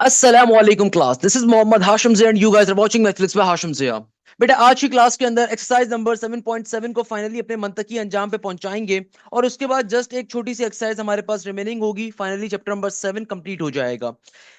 Assalamualaikum class. This is Mohammad Hashim Zia and you guys are watching Netflix by Hashim Zia. बेटा आज की class के अंदर exercise number 7.7 को finally अपने मंतकी अंजाम पे पहुंचाएंगे और उसके बाद जस्ट एक छोटी सी एक्सरसाइज हमारे पास रिमेनिंग होगी। फाइनली चैप्टर नंबर 7 कंप्लीट हो जाएगा।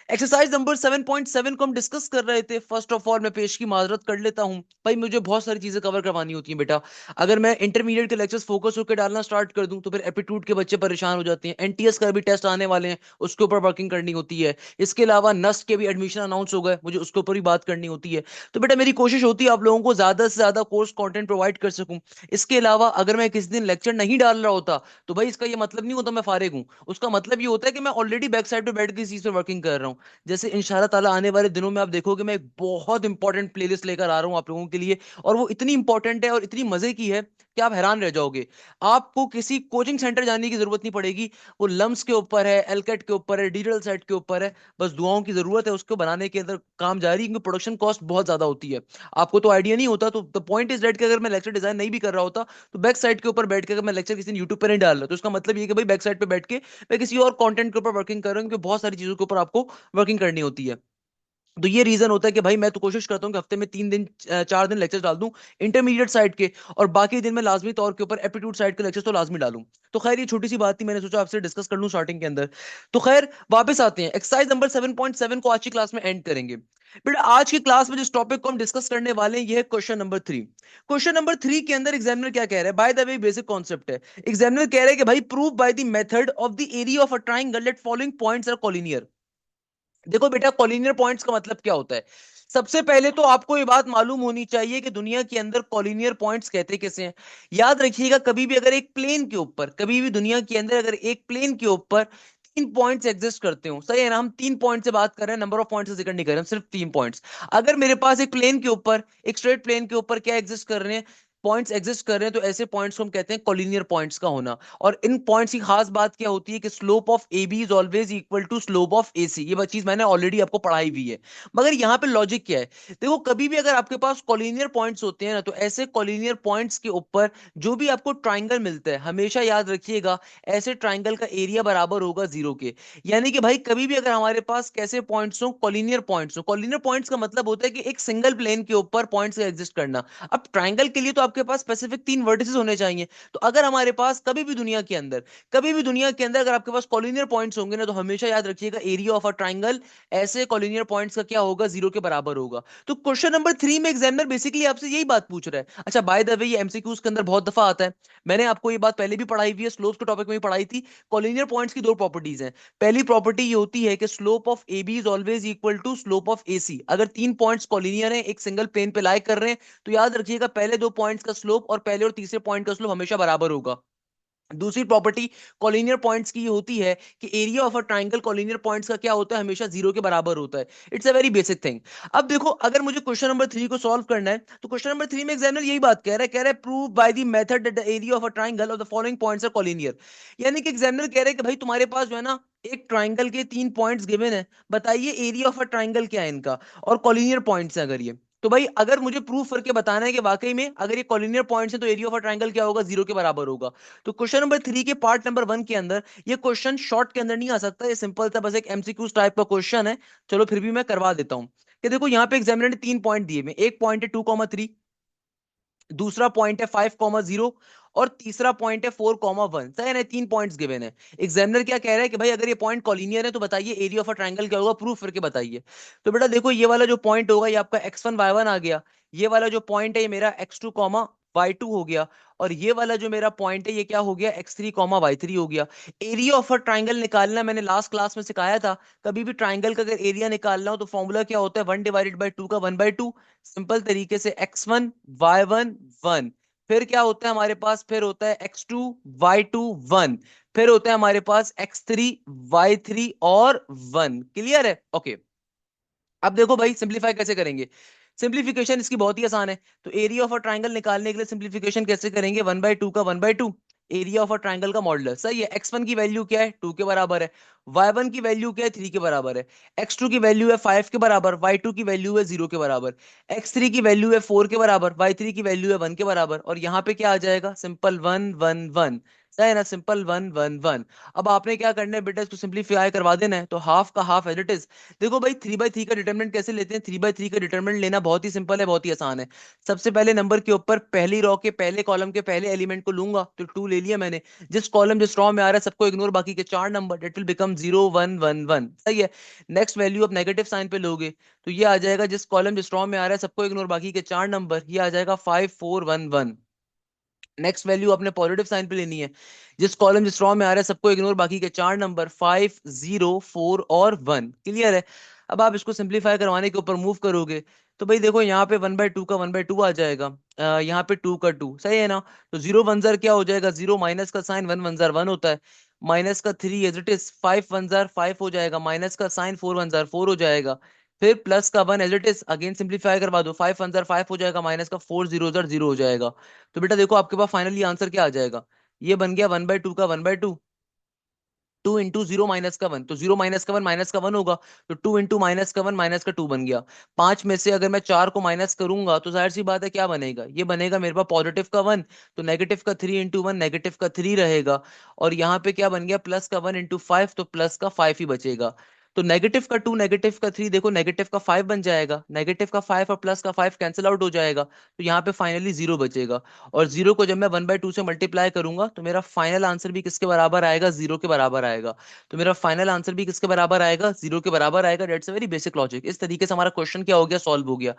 एक्सरसाइज नंबर 7.7 को हम डिस्कस कर रहे थे। फर्स्ट ऑफ ऑल मैं पेश की माजरत कर लेता हूं भाई, मुझे बहुत सारी चीजें कवर करवानी होती हैं बेटा। अगर मैं इंटरमीडिएट के लेक्चर्स फोकस होकर डालना स्टार्ट कर दूं तो फिर एप्टीट्यूड के बच्चे परेशान हो जाते हैं। एनटीएस का भी टेस्ट आने वाले हैं, उसके ऊपर वर्किंग करनी होती है। इसके अलावा नस्ट के भी एडमिशन अनाउंस हो गए, मुझे उसके ऊपर भी बात करनी होती है। तो बेटा मेरी कोशिश होती है आप लोगों को ज्यादा से ज्यादा कोर्स कंटेंट प्रोवाइड कर सकूं। इसके अलावा अगर मैं किसी दिन लेक्चर नहीं डाल रहा होता तो भाई इसका ये मतलब नहीं होता मैं फारिग हूं। उसका मतलब ये होता है कि मैं ऑलरेडी बैक साइड पे बैठ के इस चीज पे वर्किंग कर रहा हूं। जैसे इंशाल्लाह ताला आने वाले दिनों में आप देखोगे मैं एक बहुत इंपॉर्टेंट प्लेलिस्ट लेकर आ रहा हूं आप लोगों के लिए, और वो इतनी इंपॉर्टेंट है और इतनी मजे की है कि आप हैरान रह जाओगे। आपको किसी कोचिंग सेंटर जाने की जरूरत नहीं पड़ेगी। वो लम्स के ऊपर है, एलकेट के ऊपर है, डिजिटल सेट के ऊपर है। बस दुआओं की जरूरत है, उसको बनाने के अंदर काम जारी है, क्योंकि प्रोडक्शन कॉस्ट बहुत ज्यादा होती है। आपको तो आइडिया नहीं होता। तो द पॉइंट इज दैट कि अगर मैं लेक्चर डिजाइन नहीं भी कर रहा होता तो बैक साइड के ऊपर बैठ के अगर मैं लेक्चर किसी यूट्यूब पर नहीं डाल रहा तो उसका मतलब ये कि भाई बैक साइड पे बैठ के मैं किसी और कंटेंट के ऊपर वर्किंग कर रहा हूँ, क्योंकि बहुत सारी चीजों के ऊपर आपको वर्किंग करनी होती है। तो ये रीजन होता है कि भाई मैं तो कोशिश करता हूँ कि हफ्ते में 3 दिन 4 दिन लेक्चर्स डाल दूं इंटरमीडिएट साइड के, और बाकी दिन में लाजमी तौर के ऊपर एप्टीट्यूड साइड के लेक्चर्स तो लाजमी डालूं। तो खैर ये छोटी सी बात थी, मैंने सोचा आपसे डिस्कस कर लूं स्टार्टिंग के अंदर। तो खैर वापस आते हैं, एक्सरसाइज नंबर 7.7 को आज की क्लास में एंड करेंगे। बेटा आज की क्लास में जिस टॉपिक को हम डिस्कस करने वाले हैं ये है क्वेश्चन नंबर 3। क्वेश्चन नंबर 3 के अंदर एग्जामिनर क्या कह रहा है, by the way basic concept है। एग्जामिनर कह रहे हैं कि भाई prove by the method of the area of a triangle that following points are collinear. देखो बेटा कॉलिनियर पॉइंट्स का मतलब क्या होता है। सबसे पहले तो आपको ये बात मालूम होनी चाहिए कि दुनिया के अंदर कॉलिनियर पॉइंट्स कहते किसे हैं। याद रखिएगा कभी भी अगर एक प्लेन के ऊपर, कभी भी दुनिया के अंदर अगर एक प्लेन के ऊपर 3 पॉइंट्स एग्जिस्ट करते हो, सही है ना, हम 3 पॉइंट से बात कर रहे हैं, नंबर ऑफ पॉइंट्स से जिक्र नहीं कर रहे हैं, हम सिर्फ 3 पॉइंट्स। अगर मेरे पास एक प्लेन के ऊपर, एक स्ट्रेट प्लेन के ऊपर क्या एग्जिस्ट कर रहे हैं, पॉइंट्स एग्जिस्ट कर रहे हैं, तो ऐसे पॉइंट्स को हम कहते हैं कॉलिनियर पॉइंट्स का होना। और इन पॉइंट्स की खास बात क्या होती है कि slope of A B is always equal to slope of A C. ये चीज मैंने ऑलरेडी आपको पढ़ाई हुई है। मगर यहाँ पे लॉजिक क्या है, देखो कभी भी अगर आपके पास कॉलिनियर पॉइंट्स होते हैं ना, तो ऐसे कॉलिनियर पॉइंट्स के ऊपर जो भी आपको ट्राइंगल मिलता है, हमेशा याद रखिएगा ऐसे ट्राइंगल का एरिया बराबर होगा 0 के। यानी कि भाई कभी भी अगर हमारे पास कैसे पॉइंट्स हो, कॉलिनियर पॉइंट्स हो, कॉलिनियर पॉइंट्स का मतलब होता है कि एक सिंगल प्लेन के ऊपर पॉइंट्स एग्जिस्ट करना। अब ट्राइंगल के लिए तो आपके पास स्पेसिफिक 3 वर्टिसेस होने चाहिए। तो अगर हमारे पास कभी भी दुनिया के अंदर, कभी भी दुनिया के अंदर अगर आपके पास कॉलिनियर पॉइंट्स होंगे ना, तो हमेशा याद रखिएगा एरिया ऑफ अ ट्राइंगल ऐसे कॉलिनियर पॉइंट्स का क्या होगा, 0 के बराबर होगा। तो क्वेश्चन नंबर 3 में एग्जामिनर बेसिकली आपसे यही बात पूछ रहा है। अच्छा बाय द वे ये एमसीक्यूज के अंदर बहुत दफा आता है, मैंने आपको ये बात पहले भी पढ़ाई हुई है, स्लोप्स के टॉपिक में भी पढ़ाई थी। कॉलिनियर पॉइंट्स की 2 प्रॉपर्टीज हैं। पहली प्रॉपर्टी ये होती है कि slope of A B is always equal to slope of A C. अगर 3 पॉइंट्स कॉलिनियर हैं, एक सिंगल प्लेन पे लाई कर रहे हैं, तो याद रखिएगा पहले 2 पॉइंट्स का स्लोप और पहले और तीसरे पॉइंट का स्लोप हमेशा बराबर होगा। दूसरी प्रॉपर्टी कॉलिनियर पॉइंट्स की होती है कि area of a triangle collinear points का क्या होता है, हमेशा 0 के बराबर होता है। It's a very basic thing. अब देखो अगर मुझे क्वेश्चन नंबर 3 को सॉल्व करना है, तो क्वेश्चन नंबर 3 में एग्जामिनर यही बात कह रहा है prove by the method that the area of a triangle of the following points are collinear. यानी कि एग्जामिनर कह रहे हैं कि भाई तुम्हारे पास जो है ना एक ट्राइंगल के 3 पॉइंट्स गिवन है, बताइए एरिया ऑफ अ ट्राइंगल क्या है इनका, और कॉलिनियर पॉइंट्स है अगर ये। तो भाई अगर मुझे प्रूफ करके बताना है कि वाकई में अगर ये कॉलिनियर पॉइंट्स है तो एरिया ऑफ अ ट्राइंगल क्या होगा, 0 के बराबर होगा। तो क्वेश्चन नंबर 3 के पार्ट नंबर 1 के अंदर ये क्वेश्चन शॉर्ट के अंदर नहीं आ सकता, ये सिंपल था, बस एक एमसीक्यू टाइप का क्वेश्चन है। चलो फिर भी मैं करवा देता हूं कि देखो यहाँ पे एग्जामिनर ने 3 पॉइंट दिए में, एक पॉइंट है 2,3, दूसरा पॉइंट है 5,0 और तीसरा पॉइंट है 4,1। सही है ना, 3 पॉइंट्स गिवन है। एग्जामिनर क्या कह रहा है कि भाई अगर ये पॉइंट कॉलिनियर है तो बताइए एरिया ऑफ अ ट्राइंगल क्या होगा, प्रूफ करके बताइए। तो बेटा देखो ये वाला जो पॉइंट होगा ये आपका x1 y1 आ गया। ये वाला जो पॉइंट है ये मेरा x2 y2 हो गया। और ये वाला जो मेरा पॉइंट है ये क्या हो गया, x3 y3 हो गया। एरिया ऑफ अ ट्राइंगल निकालना मैंने लास्ट क्लास में सिखाया था। कभी भी ट्राइंगल का अगर एरिया निकालना हो तो फॉर्मूला क्या होता है, 1/2 का 1/2। सिंपल तरीके से x1 y1 1, फिर क्या होता है हमारे पास, फिर होता है x2 y2 1, फिर होता है हमारे पास x3 y3 और 1। क्लियर है, ओके। अब देखो भाई सिंप्लीफाई कैसे करेंगे, सिंप्लीफिकेशन इसकी बहुत ही आसान है। तो एरिया ऑफ अ ट्राइंगल निकालने के लिए सिंप्लीफिकेशन कैसे करेंगे, 1/2 का 1/2, एरिया ऑफ अ ट्राइंगल का मॉडुलस। सही है, x1 की वैल्यू क्या है, 2 के बराबर है। y1 की वैल्यू क्या है, 3 के बराबर है, x2 की वैल्यू है 5 के बराबर, y2 की वैल्यू है 0 के बराबर, x3 की वैल्यू है 4 के बराबर, y3 की वैल्यू है 1 के बराबर, और यहाँ पे क्या आ जाएगा, सिंपल 1 1 1, सही है ना, सिंपल 1 1 1। अब आपने क्या करना है बेटा, इसको सिंप्लीफाई करवा देना है, तो हाफ का हाफ एज इट इज। देखो भाई 3/3 का डिटरमिनेंट कैसे लेते हैं, 3/3 का डिटरमिनेंट लेना बहुत ही सिंपल है, बहुत ही आसान है। सबसे पहले नंबर के ऊपर पहली रो के पहले कॉलम के पहले एलिमेंट को लूंगा, तो 2 ले लिया मैंने, जिस कॉलम जिस रो में आ रहा है सबको इग्नोर, बाकी के चार नंबर, इट विल बिकम 0 1 1 1, सही है। नेक्स्ट वैल्यू आप नेगेटिव साइन पे लोगे, तो ये आ जाएगा, जिस कॉलम जिस रो में आ रहा है सबको इग्नोर, बाकी के चार नंबर, ये आ जाएगा 5 4 1 1। नेक्स्ट वैल्यू अपने पॉजिटिव साइन पे लेनी है, जिस कॉलम जिस रो में आ रहा है सबको इग्नोर, बाकी के चार नंबर 5 0 4 और 1, क्लियर है। अब आप इसको सिंप्लीफाई करवाने के ऊपर मूव करोगे, तो भाई देखो यहाँ पे 1/2 का 1/2 आ जाएगा, यहाँ पे 2 का 2, सही है ना। तो 0 1 जार क्या हो जाएगा, 0 माइनस का साइन 1 1 जार 1 होता है, माइनस का 3 एज इट इज, 5 1 जार 5 हो जाएगा, माइनस का साइन 4 1 जार 4 हो जाएगा, फिर प्लस का 1 as it is, again simplify करवा दो, 5 1 जार 5 हो जाएगा, माइनस का 4 0 जार 0 हो जाएगा। तो बेटा देखो आपके पास फाइनली आंसर क्या आ जाएगा, ये बन गया 1/2 का 1/2, 2 इंटू 0 माइनस का 1, तो 0 माइनस का 1 माइनस का 1 होगा, तो 2 इंटू माइनस का 1 माइनस का 2 बन गया। पांच में से अगर मैं चार को माइनस करूंगा तो जाहिर सी बात है क्या बनेगा, ये बनेगा मेरे पास पॉजिटिव का 1, तो नेगेटिव का 3 इंटू 1 नेगेटिव का 3 रहेगा, और यहाँ पे क्या बन गया, प्लस का 1 इंटू 5, तो प्लस का 5 ही बचेगा। तो नेगेटिव का 2 नेगेटिव का 3, देखो नेगेटिव का 5 बन जाएगा, नेगेटिव का 5 और प्लस का 5 कैंसिल आउट हो जाएगा, तो यहाँ पे फाइनली 0 बचेगा। और 0 को जब मैं 1/2 से मल्टीप्लाई करूंगा तो मेरा फाइनल आंसर भी किसके बराबर आएगा, 0 के बराबर आएगा। तो मेरा फाइनल आंसर भी किसके बराबर आएगा, 0 के बराबर आएगा। Dates a very basic logic. इस तरीके से हमारा क्वेश्चन क्या हो गया, सॉल्व हो गया।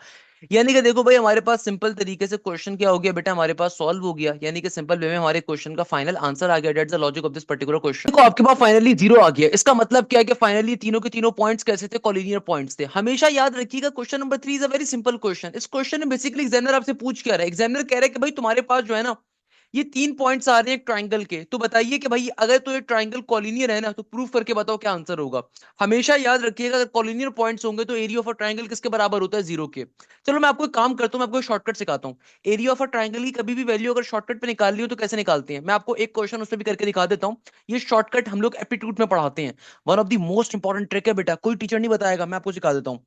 यानी कि देखो भाई हमारे पास सिंपल तरीके से क्वेश्चन क्या हो गया बेटा, हमारे पास सॉल्व हो गया, यानी कि सिंपल वे में हमारे क्वेश्चन का फाइनल आंसर आ गया। That's the logic of this particular question. देखो आपके पास फाइनली 0 आ गया, इसका मतलब क्या है कि फाइनली तीनों के तीनों पॉइंट्स कैसे थे, कॉलिनियर पॉइंट्स थे। हमेशा याद रखिएगा question number 3 is a very simple question. इस क्वेश्चन में बेसिकली एग्जामिनर आपसे पूछ क्या रहा है, एग्जामिनर कह रहा है कि भाई तुम्हारे पास जो है ना ये तीन पॉइंट्स आ रहे हैं एक ट्राइंगल के, तो बताइए कि भाई अगर तो ये ट्राइंगल कॉलिनियर है ना तो प्रूफ करके बताओ क्या आंसर होगा। हमेशा याद रखिएगा अगर कॉलिनियर पॉइंट्स होंगे तो एरिया ऑफ अ ट्राइंगल किसके बराबर होता है, 0 के। चलो मैं आपको एक काम करता हूँ, मैं आपको शॉर्टकट सिखाता हूँ। एरिया ऑफ अ ट्राइंगल की कभी भी वैल्यू अगर शॉर्टकट पे निकाल ली हो तो कैसे निकालते हैं, मैं आपको एक क्वेश्चन उसमें भी करके दिखा देता हूँ। ये शॉर्टकट हम लोग एप्टीट्यूड में पढ़ाते हैं, one of the most important trick है बेटा, कोई टीचर नहीं बताएगा, मैं आपको सिखा देता हूँ।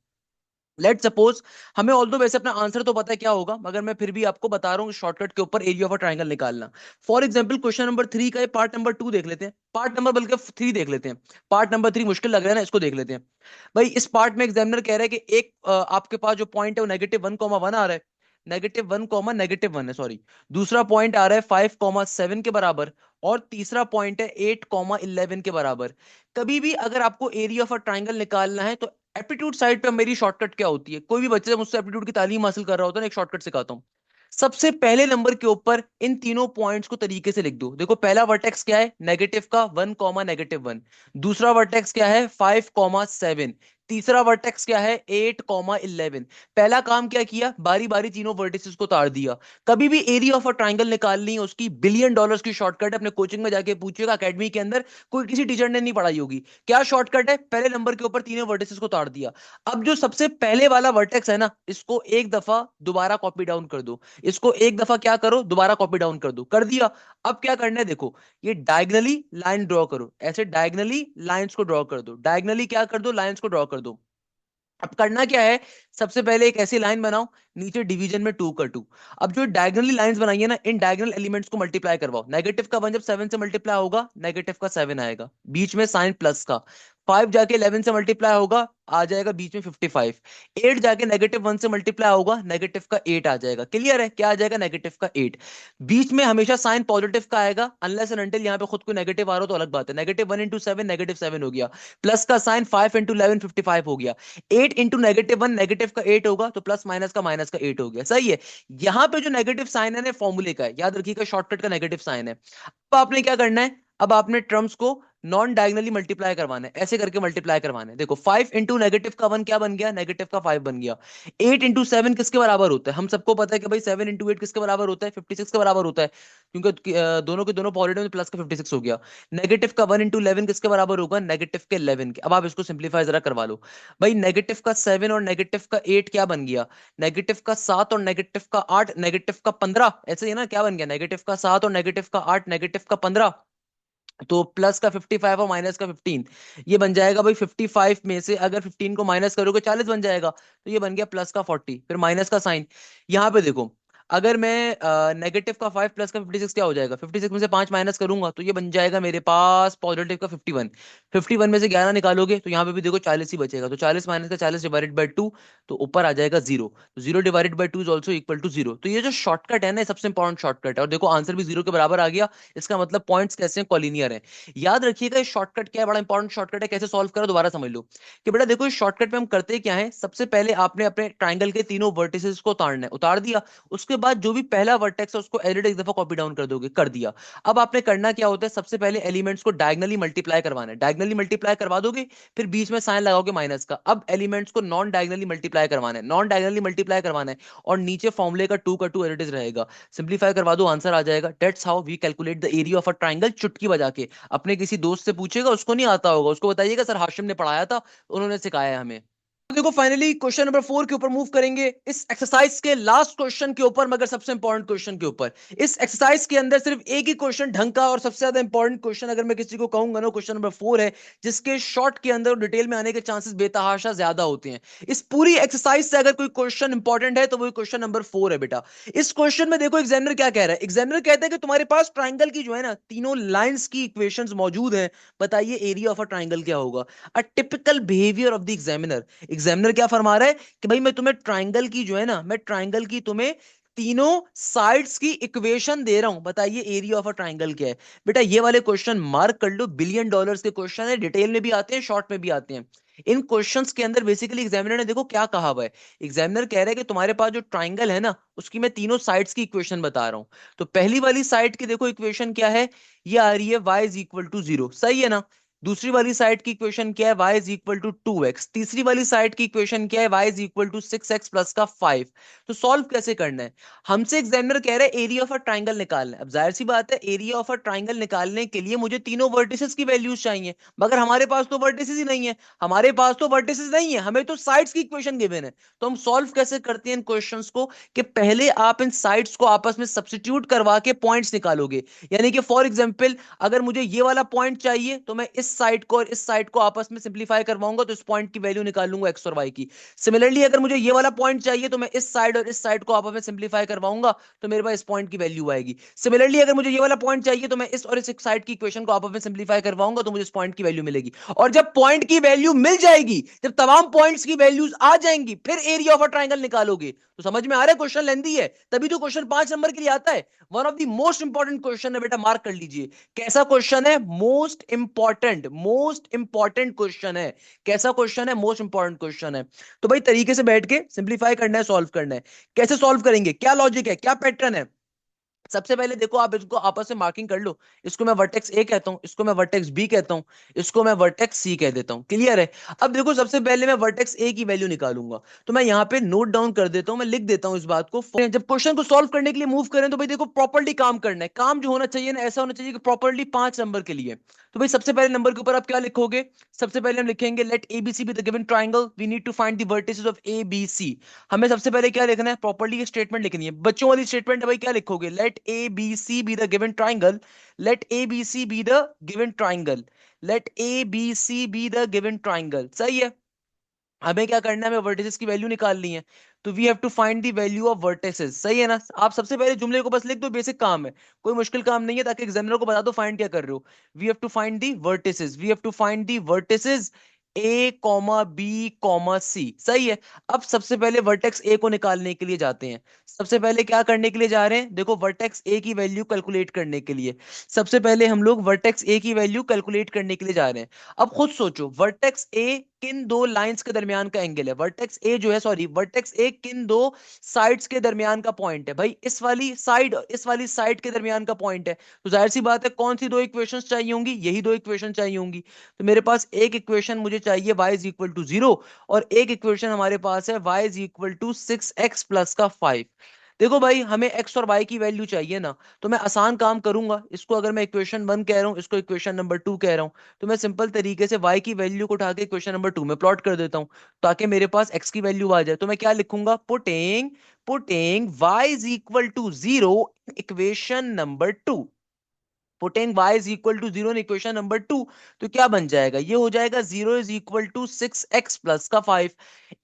लेट सपोज हमें ऑल दो वैसे अपना आंसर तो पता है क्या होगा, मगर मैं फिर भी आपको बता रहा हूँ शॉर्टकट के ऊपर एरिया ऑफ अ ट्राइंगल निकालना। फॉर एग्जांपल क्वेश्चन नंबर 3 का पार्ट नंबर 2 देख लेते हैं, पार्ट नंबर बल्कि 3 देख लेते हैं। पार्ट नंबर 3 मुश्किल लग रहा है ना, इसको देख लेते हैं। भाई इस पार्ट में एग्जामिनर कह रहा है कि एक आपके पास जो पॉइंट है वो -1,1 आ रहा है, -1,-1 है, सॉरी। दूसरा पॉइंट आ रहा है 5,7 के बराबर, और तीसरा पॉइंट है 8,11 के बराबर। कभी भी अगर आपको एरिया ऑफ अ ट्राइंगल निकालना है तो एप्टीट्यूड साइड पे मेरी शॉर्टकट क्या होती है, कोई भी बच्चे जब मुझसे एप्टीट्यूड की तालीम हासिल कर रहा होता है ना, एक शॉर्टकट सिखाता हूँ। सबसे पहले नंबर के ऊपर इन तीनों पॉइंट्स को तरीके से लिख दो। देखो पहला वर्टेक्स क्या है, नेगेटिव का 1,-1, दूसरा वर्टेक्स क्या है 5,7, तीसरा वर्टेक्स क्या है 8,11। पहला काम क्या किया, बारी बारी तीनों वर्टिसेस को तार दिया। कभी भी एरिया ऑफ अ ट्राइंगल निकालनी है उसकी बिलियन डॉलर्स की शॉर्टकट है, अपने कोचिंग में जाके पूछिएगा, एकेडमी के अंदर कोई किसी टीचर ने नहीं पढ़ाई होगी। क्या शॉर्टकट है, पहले नंबर के ऊपर तीनों वर्टिसेस को तार दिया। अब जो सबसे पहले वाला वर्टेक्स है ना, इसको एक दफा दोबारा कॉपी डाउन कर दो, इसको एक दफा क्या करो, दोबारा कॉपी डाउन कर दो, कर दिया। अब क्या करना है, देखो ये डायगनली लाइन ड्रॉ करो, ऐसे डायगनली लाइंस को ड्रॉ कर दो, डायगनली क्या कर दो, लाइंस को ड्रॉ कर दो। अब करना क्या है, सबसे पहले एक ऐसी लाइन बनाओ, नीचे डिवीजन में 2 का 2। अब जो डायगनली लाइंस बनाई है ना, इन डायगनल एलिमेंट्स को मल्टीप्लाई करवाओ। नेगेटिव का 1 जब 7 से मल्टीप्लाई होगा, नेगेटिव का 7 आएगा, बीच में साइन प्लस का। 5 जाके 11 से मल्टीप्लाई होगा, आ जाएगा बीच में 55। 8 जाके -1 से मल्टीप्लाई होगा, नेगेटिव का 8 आ जाएगा। क्लियर है, क्या आ जाएगा, नेगेटिव का 8। बीच में हमेशा साइन पॉजिटिव का आएगा, अनलेस एंड अनटिल यहाँ पे खुद को नेगेटिव आ रहा हो तो अलग बात है। -1 इंटू 7 -7 हो गया, प्लस का साइन 5 इंटू 11 55 हो गया, 8 इंटू -1 नेगेटिव का 8 होगा, तो प्लस माइनस का -8 हो गया, सही है। यहां पे जो नेगेटिव साइन है ना फॉर्मूले का है, याद रखिएगा शॉर्टकट का नेगेटिव साइन है। अब आपने क्या करना है, अब आपने टर्म्स को नॉन डायगनली मल्टीप्लाई करवाना है, ऐसे करके मल्टीप्लाई करवाना है। देखो 5 इंटू नेगेटिव का 1 क्या बन गया, नेगेटिव का 5 बन गया। 8 इंटू 7 किसके बराबर होता है, हम सबको पता है कि भाई 7 इंटू 8 किसके बराबर होता है, 56 के बराबर होता है, क्योंकि दोनों के दोनों पॉजिटिव में प्लस का 56 हो गया। नेगेटिव का 1 इंटू 11 किसके बराबर होगा, नेगेटिव के 11 के। अब आप इसको सिंप्लीफाई जरा करवा लो। भाई नेगेटिव का 7 और नेगेटिव का 8 क्या बन गया, नेगेटिव का 7 और नेगेटिव का 8, नेगेटिव का 15, ऐसे ही ना, क्या बन गया, नेगेटिव का 7 और नेगेटिव का 8, नेगेटिव का 15। तो प्लस का 55 और माइनस का 15, ये बन जाएगा भाई 55 में से अगर 15 को माइनस करोगे 40 बन जाएगा, तो ये बन गया प्लस का 40, फिर माइनस का साइन। यहाँ पे देखो, अगर मैं नेगेटिव का 5 प्लस का 56 क्या हो जाएगा, 56 में से 5 माइनस करूंगा तो ये बन जाएगा मेरे पास पॉजिटिव का 51। 51 में से 11 निकालोगे तो यहाँ पे भी देखो 40 ही बचेगा, तो 40 माइनस का 40 डिवाइडेड बाई 2, तो ऊपर आ जाएगा 0। तो 0 divided by 2 is also equal to 0। तो ये जो शॉर्टकट है ना, ये सबसे इंपॉर्टेंट शॉर्टकट है, और देखो आंसर भी 0 के बराबर आ गया। इसका मतलब पॉइंट्स कैसे हैं, कॉलिनियर है। याद रखिएगा, इस शॉर्टकट क्या है, बड़ा इंपॉर्टेंट शॉर्टकट है, कैसे सॉल्व करो दोबारा समझ लो। कि बेटा देखो, इस शॉर्टकट में हम करते क्या है, सबसे पहले आपने अपने ट्राइंगल के तीनों वर्टिसेस को उतारना है, उतार दिया। उसके बाद जो भी पहला वर्टेक्स है उसको एडिट एक दफा कॉपी डाउन कर दोगे, कर दिया। अब आपने करना क्या होता है, सबसे पहले एलिमेंट्स को डायगनली मल्टीप्लाई करवाना है, डायगनली मल्टीप्लाई करवा दोगे, फिर बीच में साइन लगाओगे माइनस का। अब एलिमेंट्स को नॉन डायगनली मल्टीप्लाई करवाना है, नॉन डायगनली मल्टीप्लाई करवाना है, और नीचे फॉर्मूले का 2 एडिट रहेगा। सिंप्लीफाई करवा दो, आंसर आ जाएगा। That's how we calculate the area of a triangle, चुटकी बजा के। अपने किसी दोस्त से पूछेगा, उसको नहीं आता होगा, उसको बताइएगा सर हाशिम ने पढ़ाया था, उन्होंने सिखाया है हमें। तो देखो फाइनली क्वेश्चन नंबर 4 के ऊपर मूव करेंगे, इस एक्सरसाइज के लास्ट क्वेश्चन के ऊपर, मगर सबसे इंपॉर्टेंट क्वेश्चन के ऊपर। इस एक्सरसाइज के अंदर सिर्फ एक ही क्वेश्चन ढंग का और सबसे ज्यादा इंपॉर्टेंट क्वेश्चन अगर मैं किसी को कहूंगा ना, क्वेश्चन नंबर 4 है, जिसके शॉर्ट के अंदर डिटेल में आने के चांसेस बेतहाशा ज्यादा होते हैं। इस पूरी एक्सरसाइज से अगर कोई क्वेश्चन इंपॉर्टेंट है तो वो क्वेश्चन नंबर 4 है बेटा। इस क्वेश्चन में देखो एग्जामिनर क्या कह रहा है, एग्जामिनर कहते हैं कि तुम्हारे पास ट्राइंगल की जो है ना तीनों लाइंस की इक्वेशंस मौजूद हैं, बताइए एरिया ऑफ अ ट्राइंगल क्या होगा। A typical behaviour of the examiner, examiner क्या फरमा रहा है कि भाई मैं तुम्हें ट्राइंगल की जो है ना, मैं ट्राइंगल की तुम्हें तीनों साइड्स की इक्वेशन दे रहा हूं, बताइए एरिया ऑफ अ ट्राइंगल क्या है। बेटा ये वाले क्वेश्चन मार्क कर लो, बिलियन डॉलर्स के क्वेश्चन है, डिटेल में भी आते हैं, शॉर्ट में भी आते हैं। इन क्वेश्चंस के अंदर बेसिकली एग्जामिनर ने देखो क्या कहा हुआ है, एग्जामिनर कह रहा है कि तुम्हारे पास जो ट्राइंगल है ना, उसकी मैं तीनों साइड्स की इक्वेशन बता रहा हूं। तो पहली वाली साइड की देखो इक्वेशन क्या है, ये आ रही है y इज इक्वल टू 0, सही है ना। दूसरी वाली साइड की इक्वेशन क्या है, y is equal to 2x। तीसरी वाली साइड की इक्वेशन क्या है, y is equal to 6x plus का 5। तो सॉल्व कैसे करना है, हमसे एग्जामिनर कह रहा है एरिया ऑफ अ ट्राइंगल निकालना है। अब जाहिर सी बात है, एरिया ऑफ अ ट्राइंगल निकालने के लिए मुझे तीनों वर्टिसेस की वैल्यूज चाहिए, मगर हमारे पास तो वर्टिसेस ही नहीं है, हमारे पास तो वर्टिसेस नहीं है, हमें तो साइड्स की इक्वेशन गिवन है। तो हम सॉल्व कैसे करते हैं इन क्वेश्चंस को, कि पहले आप इन साइड्स को आपस में सब्स्टिट्यूट करवा के पॉइंट्स निकालोगे। यानी कि फॉर एग्जांपल, अगर मुझे ये वाला पॉइंट चाहिए तो मैं इस साइड को और इस साइड को आपस में सिंप्लीफाई करवाऊंगा, तो इस पॉइंट की वैल्यू निकाल लूंगा एक्स और वाई की। सिमिलरली अगर मुझे ये वाला पॉइंट चाहिए तो मैं इस साइड और इस साइड को आपस में सिंप्लीफाई करवाऊंगा, तो मेरे पास इस पॉइंट की वैल्यू आएगी। सिमिलरली अगर मुझे ये वाला पॉइंट चाहिए तो मैं इस और इस साइड की इक्वेशन को आपस में सिंप्लीफाई करवाऊंगा, तो मुझे इस पॉइंट की वैल्यू मिलेगी। और जब पॉइंट की वैल्यू मिल जाएगी, जब तमाम पॉइंट्स की वैल्यूज आ जाएंगी, फिर एरिया ऑफ अ ट्राइंगल निकालोगे। तो समझ में आ रहा है, क्वेश्चन लेंदी है, तभी तो क्वेश्चन 5 नंबर के लिए आता है। One of the most important question है बेटा, मार्क कर लीजिए। कैसा क्वेश्चन है, मोस्ट इंपॉर्टेंट क्वेश्चन है। कैसा क्वेश्चन है, मोस्ट इंपॉर्टेंट क्वेश्चन है। तो भाई तरीके से बैठ के सिंप्लीफाई करना है, सॉल्व करना है। कैसे सॉल्व करेंगे, क्या लॉजिक है, क्या पैटर्न है। सबसे पहले देखो, आप इसको आपस में मार्किंग कर लो। इसको मैं वर्टेक्स ए कहता हूं, इसको मैं वर्टेक्स बी कहता हूं, इसको मैं वर्टेक्स सी कह देता हूं, क्लियर है। अब देखो सबसे पहले मैं वर्टेक्स ए की वैल्यू निकालूंगा, तो मैं यहां पे नोट डाउन कर देता हूं, मैं लिख देता हूं इस बात को। जब क्वेश्चन को सॉल्व करने के लिए मूव करें तो भाई देखो प्रॉपर्ली काम करना है, काम जो होना चाहिए ना ऐसा होना चाहिए कि प्रॉपर्ली 5 नंबर के लिए। तो भाई सबसे पहले नंबर के ऊपर आप क्या लिखोगे, सबसे पहले हम लिखेंगे let A B C be the given triangle, we need to find the vertices of A B C. हमें सबसे पहले क्या लिखना है, प्रॉपर्ली स्टेटमेंट लिखनी है, बच्चों वाली स्टेटमेंट है भाई। क्या लिखोगे, let A B C be the given triangle, let A B C be the given triangle, let A B C be the given triangle, सही है। हमें क्या करना है, हमें वर्टिसेस की वैल्यू निकालनी है, तो we have to find the value of vertices, सही है ना। आप सबसे पहले जुमले को बस लिख दो, बेसिक काम है, कोई मुश्किल काम नहीं है, ताकि एग्जामिनर को बता दो फाइंड क्या कर रहे हो। We have to find the vertices, we have to find the vertices A comma B comma C, सही है। अब सबसे पहले वर्टेक्स ए को निकालने के लिए जाते हैं। सबसे पहले क्या करने के लिए जा रहे हैं, देखो वर्टेक्स ए की वैल्यू कैलकुलेट करने के लिए सबसे पहले हम लोग वर्टेक्स ए की वैल्यू कैलकुलेट करने के लिए जा रहे हैं। अब खुद सोचो, वर्टेक्स ए किन दो लाइंस के दरमियान का एंगल है, वर्टेक्स ए जो है, सॉरी वर्टेक्स ए किन दो साइड्स के दरमियान का पॉइंट है, भाई इस वाली साइड इस वाली साइड के दरमियान का पॉइंट है। तो जाहिर सी बात है, कौन सी दो इक्वेशंस चाहिए होंगी, यही दो इक्वेशन चाहिए होंगी। तो मेरे पास एक इक्वेशन मुझे चाहिए y इज इक्वल टू 0, और एक इक्वेशन हमारे पास है y is equal to 6x plus का 5। देखो भाई, हमें x और y की वैल्यू चाहिए ना, तो मैं आसान काम करूंगा, इसको अगर मैं इक्वेशन 1 कह रहा हूं, इसको इक्वेशन नंबर 2 कह रहा हूं, तो मैं सिंपल तरीके से y की वैल्यू को उठा के इक्वेशन नंबर 2 में प्लॉट कर देता हूं, ताकि मेरे पास x की वैल्यू आ जाए। तो मैं क्या लिखूंगा, putting y is equal to 0 equation number 2। Putting y is equal to 0 in equation number 2, तो क्या बन जाएगा, ये हो जाएगा 0 is equal to 6x plus का 5।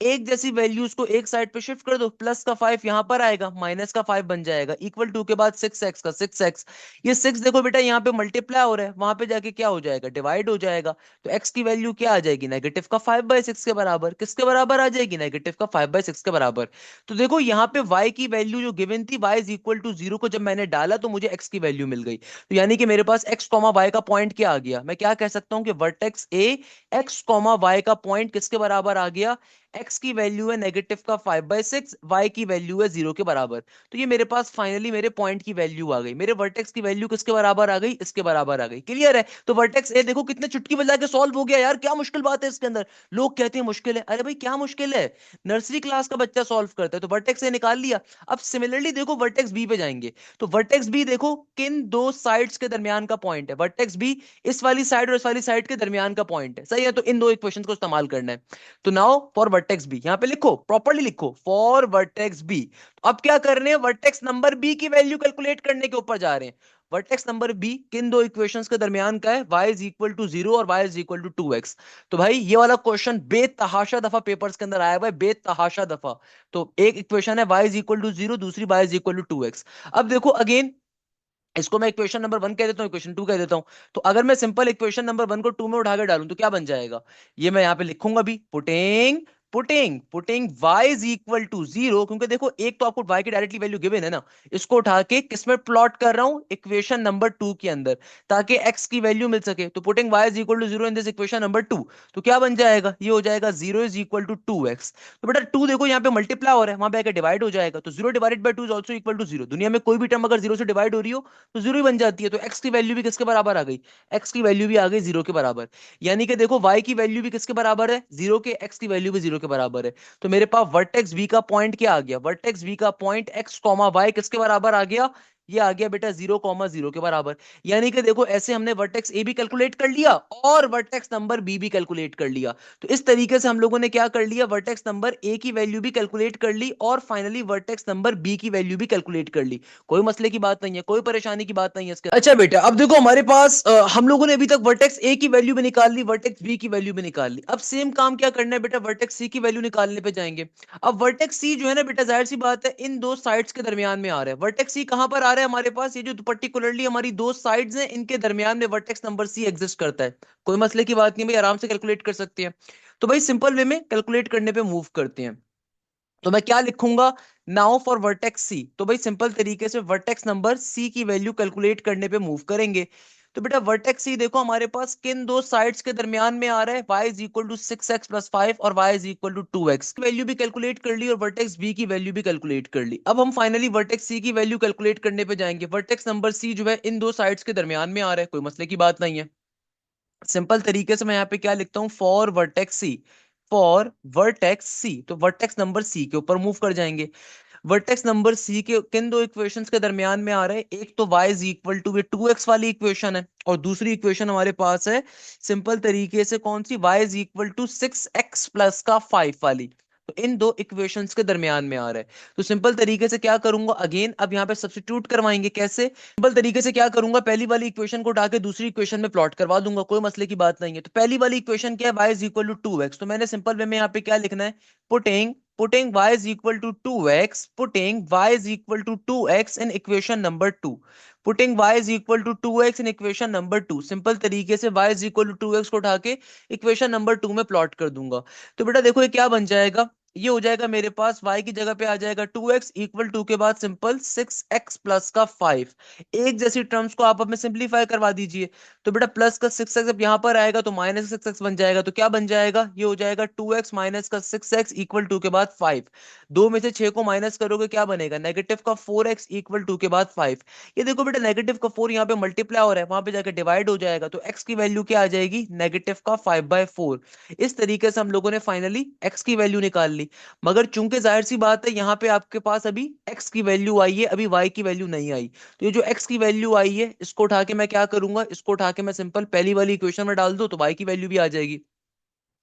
एक जैसी वैल्यूज को एक साइड पे शिफ्ट कर दो, प्लस का 5 यहां पर आएगा, माइनस का 5 बन जाएगा, इक्वल टू के बाद 6x का 6x। ये 6 देखो बेटा यहाँ पे मल्टीप्लाई हो रहा है, वहां पे जाके क्या हो जाएगा, डिवाइड हो जाएगा। तो x की वैल्यू क्या आ जाएगी, नेगेटिव का 5/6 के बराबर। किसके बराबर आ जाएगी, नेगेटिव का 5/6 के बराबर। तो देखो यहाँ पे y की वैल्यू जो गिवन थी, y इज इक्वल टू 0 को जब मैंने डाला तो मुझे x की वैल्यू मिल गई। तो यानी कि मेरे पास x कॉमा y का पॉइंट क्या आ गया, मैं क्या कह सकता हूं कि वर्टेक्स ए x कॉमा y का पॉइंट किसके बराबर आ गया, x की वैल्यू है नेगेटिव का 5/6, y की वैल्यू है 0 के बराबर। तो ये मेरे पास फाइनली मेरे पॉइंट की वैल्यू आ गई, मेरे वर्टेक्स की वैल्यू किसके बराबर आ गई, इसके बराबर आ गई। क्लियर है। तो वर्टेक्स ए देखो कितने चुटकी बजा के सॉल्व हो गया यार, क्या मुश्किल बात है इसके अंदर। लोग कहते हैं मुश्किल है, अरे भाई क्या मुश्किल है, नर्सरी क्लास का बच्चा सॉल्व करता है। तो वर्टेक्स ए निकाल लिया। अब सिमिलरली देखो वर्टेक्स बी पे जाएंगे, तो वर्टेक्स बी देखो किन दो साइड्स के दरमियान का पॉइंट है, वर्टेक्स बी इस वाली साइड और इस वाली साइड के दरमियान का पॉइंट है, सही है। तो इन दो इक्वेशंस को इस्तेमाल करना है। तो नाउ फॉर वर्टेक्स बी, यहां पे लिखो, प्रॉपर्ली लिखो, फॉर वर्टेक्स बी। अब क्या कर रहे हैं, वर्टेक्स नंबर बी की वैल्यू कैलकुलेट करने के ऊपर जा रहे हैं। वर्टेक्स नंबर बी किन दो इक्वेशंस के दरमियान का है, y इज इक्वल टू 0 और y is equal to 2x। तो भाई ये वाला क्वेश्चन बेतहाशा दफा पेपर्स के अंदर आया हुआ है, बेतहाशा दफा। तो एक इक्वेशन है y इज इक्वल टू 0, दूसरी y is equal to 2x। अब देखो अगेन, इसको मैं इक्वेशन नंबर 1 कह देता हूं, इक्वेशन 2 कह देता हूं। तो अगर मैं सिंपल इक्वेशन नंबर 1 को 2 में उठा के डालूं तो क्या बन जाएगा, ये मैं यहां पे लिखूंगा भी, putting putting putting y is equal to 0, क्योंकि देखो एक तो आपको y की डायरेक्टली वैल्यू गिवन है ना, इसको उठा के किस में प्लॉट कर रहा हूं, इक्वेशन नंबर 2 के अंदर, ताकि x की वैल्यू मिल सके। तो putting y is equal to 0 in this equation number 2, तो क्या बन जाएगा, ये हो जाएगा 0 इज इक्वल टू 2x। तो बेटा 2 देखो यहाँ पे मल्टीप्लाई हो रहा है, वहां पे आके डिवाइड हो जाएगा, तो 0 divided by 2 is also equal to 0। दुनिया में कोई भी टर्म अगर 0 से डिवाइड हो रही हो तो 0 ही बन जाती है। तो x की वैल्यू भी किसके बराबर आ गई, x की वैल्यू भी आ गई 0 के बराबर। यानी कि देखो y की वैल्यू भी किसके बराबर है, 0 के, x की वैल्यू भी 0 के बराबर है। तो मेरे पास वर्टेक्स v का पॉइंट क्या आ गया, वर्टेक्स v का पॉइंट x कॉमा y किसके बराबर आ गया, ये आ गया बेटा 0,0 के बराबर। यानी कि देखो ऐसे हमने वर्टेक्स ए भी कैलकुलेट कर लिया और वर्टेक्स नंबर बी भी कैलकुलेट कर लिया। तो इस तरीके से हम लोगों ने क्या कर लिया, वर्टेक्स नंबर ए की वैल्यू भी कैलकुलेट कर ली और फाइनली वर्टेक्स नंबर बी की वैल्यू भी कैलकुलेट कर ली। कोई मसले की बात नहीं है, कोई परेशानी की बात नहीं है इसके। अच्छा बेटा अब देखो हमारे पास हम लोगों ने अभी तक वर्टेक्स ए की वैल्यू भी निकाल ली, वर्टेक्स बी की वैल्यू भी निकाल ली। अब सेम काम क्या करना है बेटा, वर्टेक्स सी की वैल्यू निकालने पे जाएंगे। अब वर्टेक्स सी जो है ना बेटा, जाहिर सी बात है इन दो साइड्स के दरमियान में आ रहा है। वर्टेक्स सी कहां पर आ रहा है हमारे पास, ये जो पर्टिकुलरली हमारी दो साइड्स हैं इनके दरमियान में वर्टेक्स नंबर सी एग्जिस्ट करता है। कोई मसले की बात नहीं भाई, आराम से कैलकुलेट कर सकते हैं। तो भाई सिंपल वे में कैलकुलेट करने पे मूव करते हैं। तो मैं क्या लिखूंगा, नाउ फॉर वर्टेक्स सी, तो भाई सिंपल तरीके से वर्टेक्स नंबर सी की वैल्यू कैलकुलेट करने पे मूव करेंगे। तो बेटा वर्टेक्स सी देखो हमारे पास किन दो साइड्स के दरमियान में आ रहा है, y is equal to 6x plus 5 और y is equal to 2x। Value भी कैलकुलेट कर ली और वर्टेक्स बी की वैल्यू भी कैलकुलेट कर ली। अब हम फाइनली वर्टेक्स सी की वैल्यू कैलकुलेट करने पे जाएंगे। वर्टेक्स नंबर सी जो है इन दो साइड्स के दरमियान में आ रहा है, कोई मसले की बात नहीं है। सिंपल तरीके से मैं यहाँ पे क्या लिखता हूँ, for vertex C, for vertex C, तो वर्टेक्स नंबर सी के ऊपर मूव कर जाएंगे। वर्टेक्स नंबर सी के किन दो इक्वेशंस के दरमियान में आ रहा है, एक तो y इज इक्वल टू, ये 2x वाली इक्वेशन है, और दूसरी इक्वेशन हमारे पास है सिंपल तरीके से कौन सी, y is equal to 6x plus का 5 वाली। तो इन दो इक्वेशंस के दरमियान में आ रहा है। तो सिंपल तरीके से क्या करूंगा, अगेन अब यहाँ पे सब्स्टिट्यूट करवाएंगे, कैसे, सिंपल तरीके से क्या करूंगा, पहली वाली इक्वेशन को उठा के दूसरी इक्वेशन में प्लॉट करवा दूंगा, कोई मसले की बात नहीं है। तो पहली वाली इक्वेशन क्या है, y is equal to 2x, तो मैंने सिंपल वे में यहाँ पे क्या लिखना है, putting y is equal to 2x, putting y is equal to 2x in equation number 2, putting y is equal to 2x in equation number 2। Simple तरीके से y is equal to 2x को उठा के इक्वेशन नंबर 2 में plot कर दूंगा। तो बेटा देखो ये क्या बन जाएगा, ये हो जाएगा मेरे पास y की जगह पे आ जाएगा 2x इक्वल टू के बाद सिंपल 6x प्लस का 5। एक जैसी टर्म्स को आप अब में सिंप्लीफाई करवा दीजिए। तो बेटा प्लस का 6x अब यहाँ पर आएगा तो माइनस 6x बन जाएगा, तो क्या बन जाएगा, ये हो जाएगा 2x माइनस का 6x इक्वल टू के बाद 5। दो में से 6 को माइनस करोगे क्या बनेगा, नेगेटिव का 4x इक्वल टू के बाद 5। ये देखो बेटा नेगेटिव का 4 यहाँ पे मल्टीप्लाई हो रहा है, वहां पे जाकर डिवाइड हो जाएगा, तो x की वैल्यू क्या आ जाएगी, नेगेटिव का 5/4। इस तरीके से हम लोगों ने फाइनली x की वैल्यू निकाल ली। मगर चूंकि जाहिर सी बात है यहाँ पे आपके पास अभी x की वैल्यू आई है, अभी y की वैल्यू नहीं आई। तो ये जो x की वैल्यू आई है इसको उठा के मैं क्या करूंगा, इसको उठा के मैं सिंपल पहली वाली इक्वेशन में डाल दूं तो y की वैल्यू भी आ जाएगी।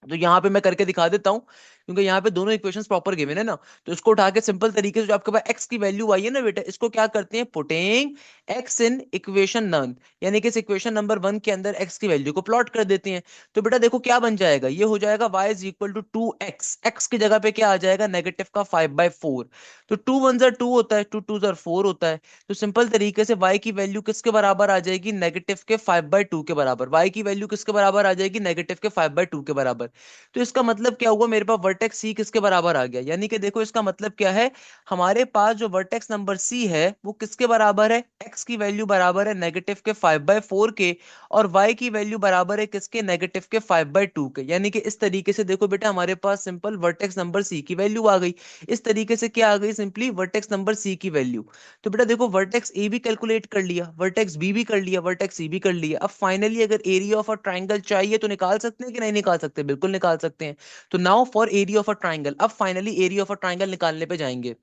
तो यहां पे मैं करके दिखा देता हूं क्योंकि यहाँ पे दोनों इक्वेशंस प्रॉपर गिवन है ना। तो इसको उठा के सिंपल तरीके से जो आपके पास एक्स की वैल्यू आई है ना बेटा, इसको क्या करते हैं, putting x in equation one, यानी कि इस इक्वेशन नंबर 1 के अंदर एक्स की वैल्यू को प्लॉट कर देते हैं। तो बेटा देखो क्या बन जाएगा, ये हो जाएगा y is equal to 2x, x की जगह पे क्या आ जाएगा, -5/4। तो 2 1 2 होता है, 2 2 4 होता है। तो सिंपल तरीके से y की वैल्यू किसके बराबर आ जाएगी, -5/2 के बराबर। y की वैल्यू किसके बराबर आ जाएगी, -5/2 के बराबर। तो इसका मतलब क्या हुआ, मेरे पास वर्टेक्स सी किसके बराबर आ गया, यानी कि देखो इसका मतलब क्या है, हमारे पास जो वर्टेक्स नंबर सी है वो किसके बराबर है, x की वैल्यू बराबर है -5/4 के, और y की वैल्यू बराबर है किसके, -5/2 के। यानी कि इस तरीके से देखो बेटा हमारे पास सिंपल वर्टेक्स नंबर सी की वैल्यू आ गई। इस तरीके से क्या आ गई, सिंपली वर्टेक्स नंबर सी की वैल्यू। तो बेटा देखो वर्टेक्स ए भी कैलकुलेट कर लिया, वर्टेक्स बी भी कर लिया, वर्टेक्स सी भी कर लिया। अब फाइनली अगर एरिया ऑफ अ ट्राइंगल चाहिए तो निकाल सकते हैं कि नहीं निकाल सकते, बिल्कुल निकाल सकते हैं। तो now for area of a triangle, अब finally area of a triangle निकालने पे जाएंगे।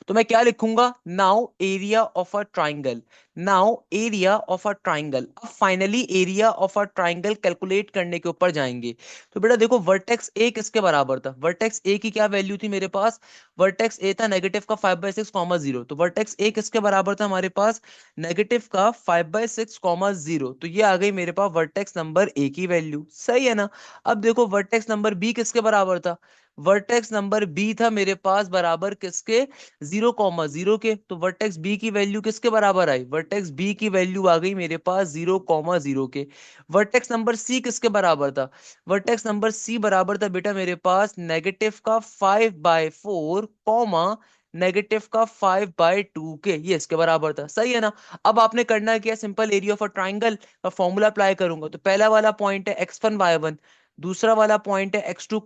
तो मैं क्या लिखूंगा, now area of a triangle, now area of a triangle. अब finally area of a triangle calculate करने के ऊपर जाएंगे। तो बेटा देखो वर्टेक्स ए किसके बराबर था, वर्टेक्स ए की क्या वैल्यू थी मेरे पास, वर्टेक्स ए था -5/6, 0। तो वर्टेक्स ए किसके बराबर था हमारे पास, -5/6, 0। तो ये आ गई मेरे पास वर्टेक्स नंबर ए की वैल्यू, सही है ना। अब देखो वर्टेक्स नंबर बी किसके बराबर था, वर्टेक्स नंबर बी था मेरे पास बराबर किसके, 0,0 के। तो वर्टेक्स बी की वैल्यू किसके बराबर आई, वर्टेक्स बी की वैल्यू आ गई मेरे पास 0,0 के। वर्टेक्स नंबर सी किसके बराबर था, वर्टेक्स नंबर सी बराबर था बेटा मेरे पास -5/4, -5/2 के, ये इसके बराबर था, सही है ना। अब आपने करना क्या, simple area of a triangle का फॉर्मूला अप्लाई करूंगा। तो पहला वाला पॉइंट है x1 y1, दूसरा वाला पॉइंट है x2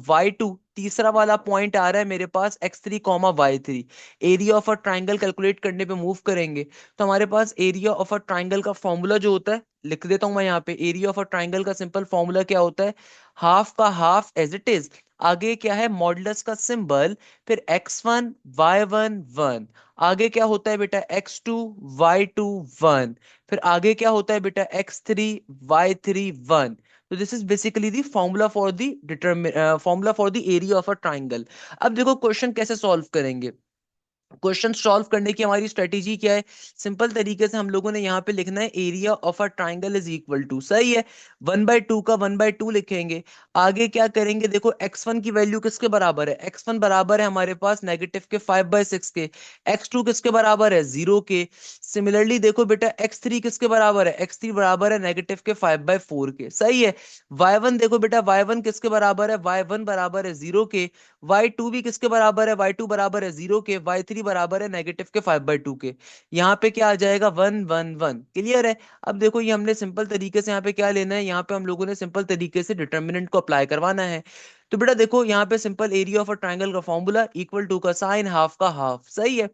y2, तीसरा वाला पॉइंट आ रहा है मेरे पास x3 y3। Area of a triangle calculate करने पे मूव करेंगे। तो हमारे पास एरिया ऑफ अ ट्राइंगल का फॉर्मूला जो होता है, लिख देता हूं मैं यहाँ पे, एरिया ऑफ अ ट्राइंगल का सिंपल फॉर्मूला क्या होता है, हाफ का हाफ एज इट इज, आगे क्या है मॉडुलस का सिंबल, फिर x1 y1 1, आगे क्या होता है बेटा x2 y2 1, फिर आगे क्या होता है बेटा x3 y3 1। तो this is basically the formula for the formula for the area of a triangle. अब देखो क्वेश्चन कैसे सॉल्व करेंगे, क्वेश्चन सॉल्व करने की हमारी स्ट्रेटेजी क्या है, सिंपल तरीके से हम लोगों ने यहाँ पे लिखना है area of a triangle is equal to, सही है, 1/2 का 1/2 लिखेंगे। आगे क्या करेंगे, देखो x1 की वैल्यू किसके बराबर है, x1 बराबर है हमारे पास -5/6 के, x2 किसके बराबर है 0 के। सिमिलरली देखो बेटा x3 किसके बराबर है, x3 बराबर है -5/4 के, सही है। y1 देखो बेटा y1 किसके बराबर है, y1 बराबर है 0 के। y2 भी किसके बराबर है, y2 बराबर है 0 के, y3 बराबर है -5/2 के। यहाँ पे क्या आ जाएगा 1 1 1, क्लियर है। अब देखो ये हमने सिंपल तरीके से यहाँ पे क्या लेना है, यहाँ पे हम लोगों ने सिंपल तरीके से डिटर्मिनेंट को अप्लाई करवाना है। तो बेटा देखो यहाँ पे simple area of a triangle का फॉर्मूला इक्वल टू का साइन हाफ का हाफ, सही है।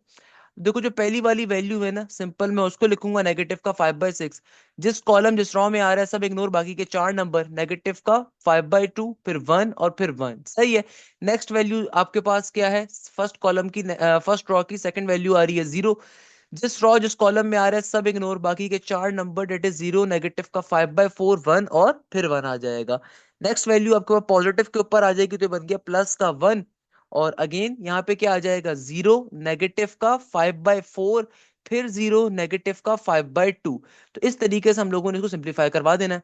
देखो जो पहली वाली वैल्यू है ना, सिंपल मैं उसको लिखूंगा -5/6। जिस कॉलम जिस रो में आ रहा है सब इग्नोर, बाकी के चार नंबर, -5/2, फिर 1 और फिर 1, सही है। नेक्स्ट वैल्यू आपके पास क्या है, फर्स्ट कॉलम की फर्स्ट रो की सेकंड वैल्यू आ रही है 0। जिस रो जिस कॉलम में आ रहा है सब इग्नोर, बाकी के चार नंबर, डेट इज 0, -5/4, 1 और फिर 1 आ जाएगा। नेक्स्ट वैल्यू आपके पास पॉजिटिव के ऊपर आ जाएगी, तो बन गया प्लस का 1, और अगेन यहाँ पे क्या आ जाएगा 0, -5/4, फिर 0, -5/2। तो इस तरीके से हम लोगों ने इसको सिंप्लीफाई करवा देना है।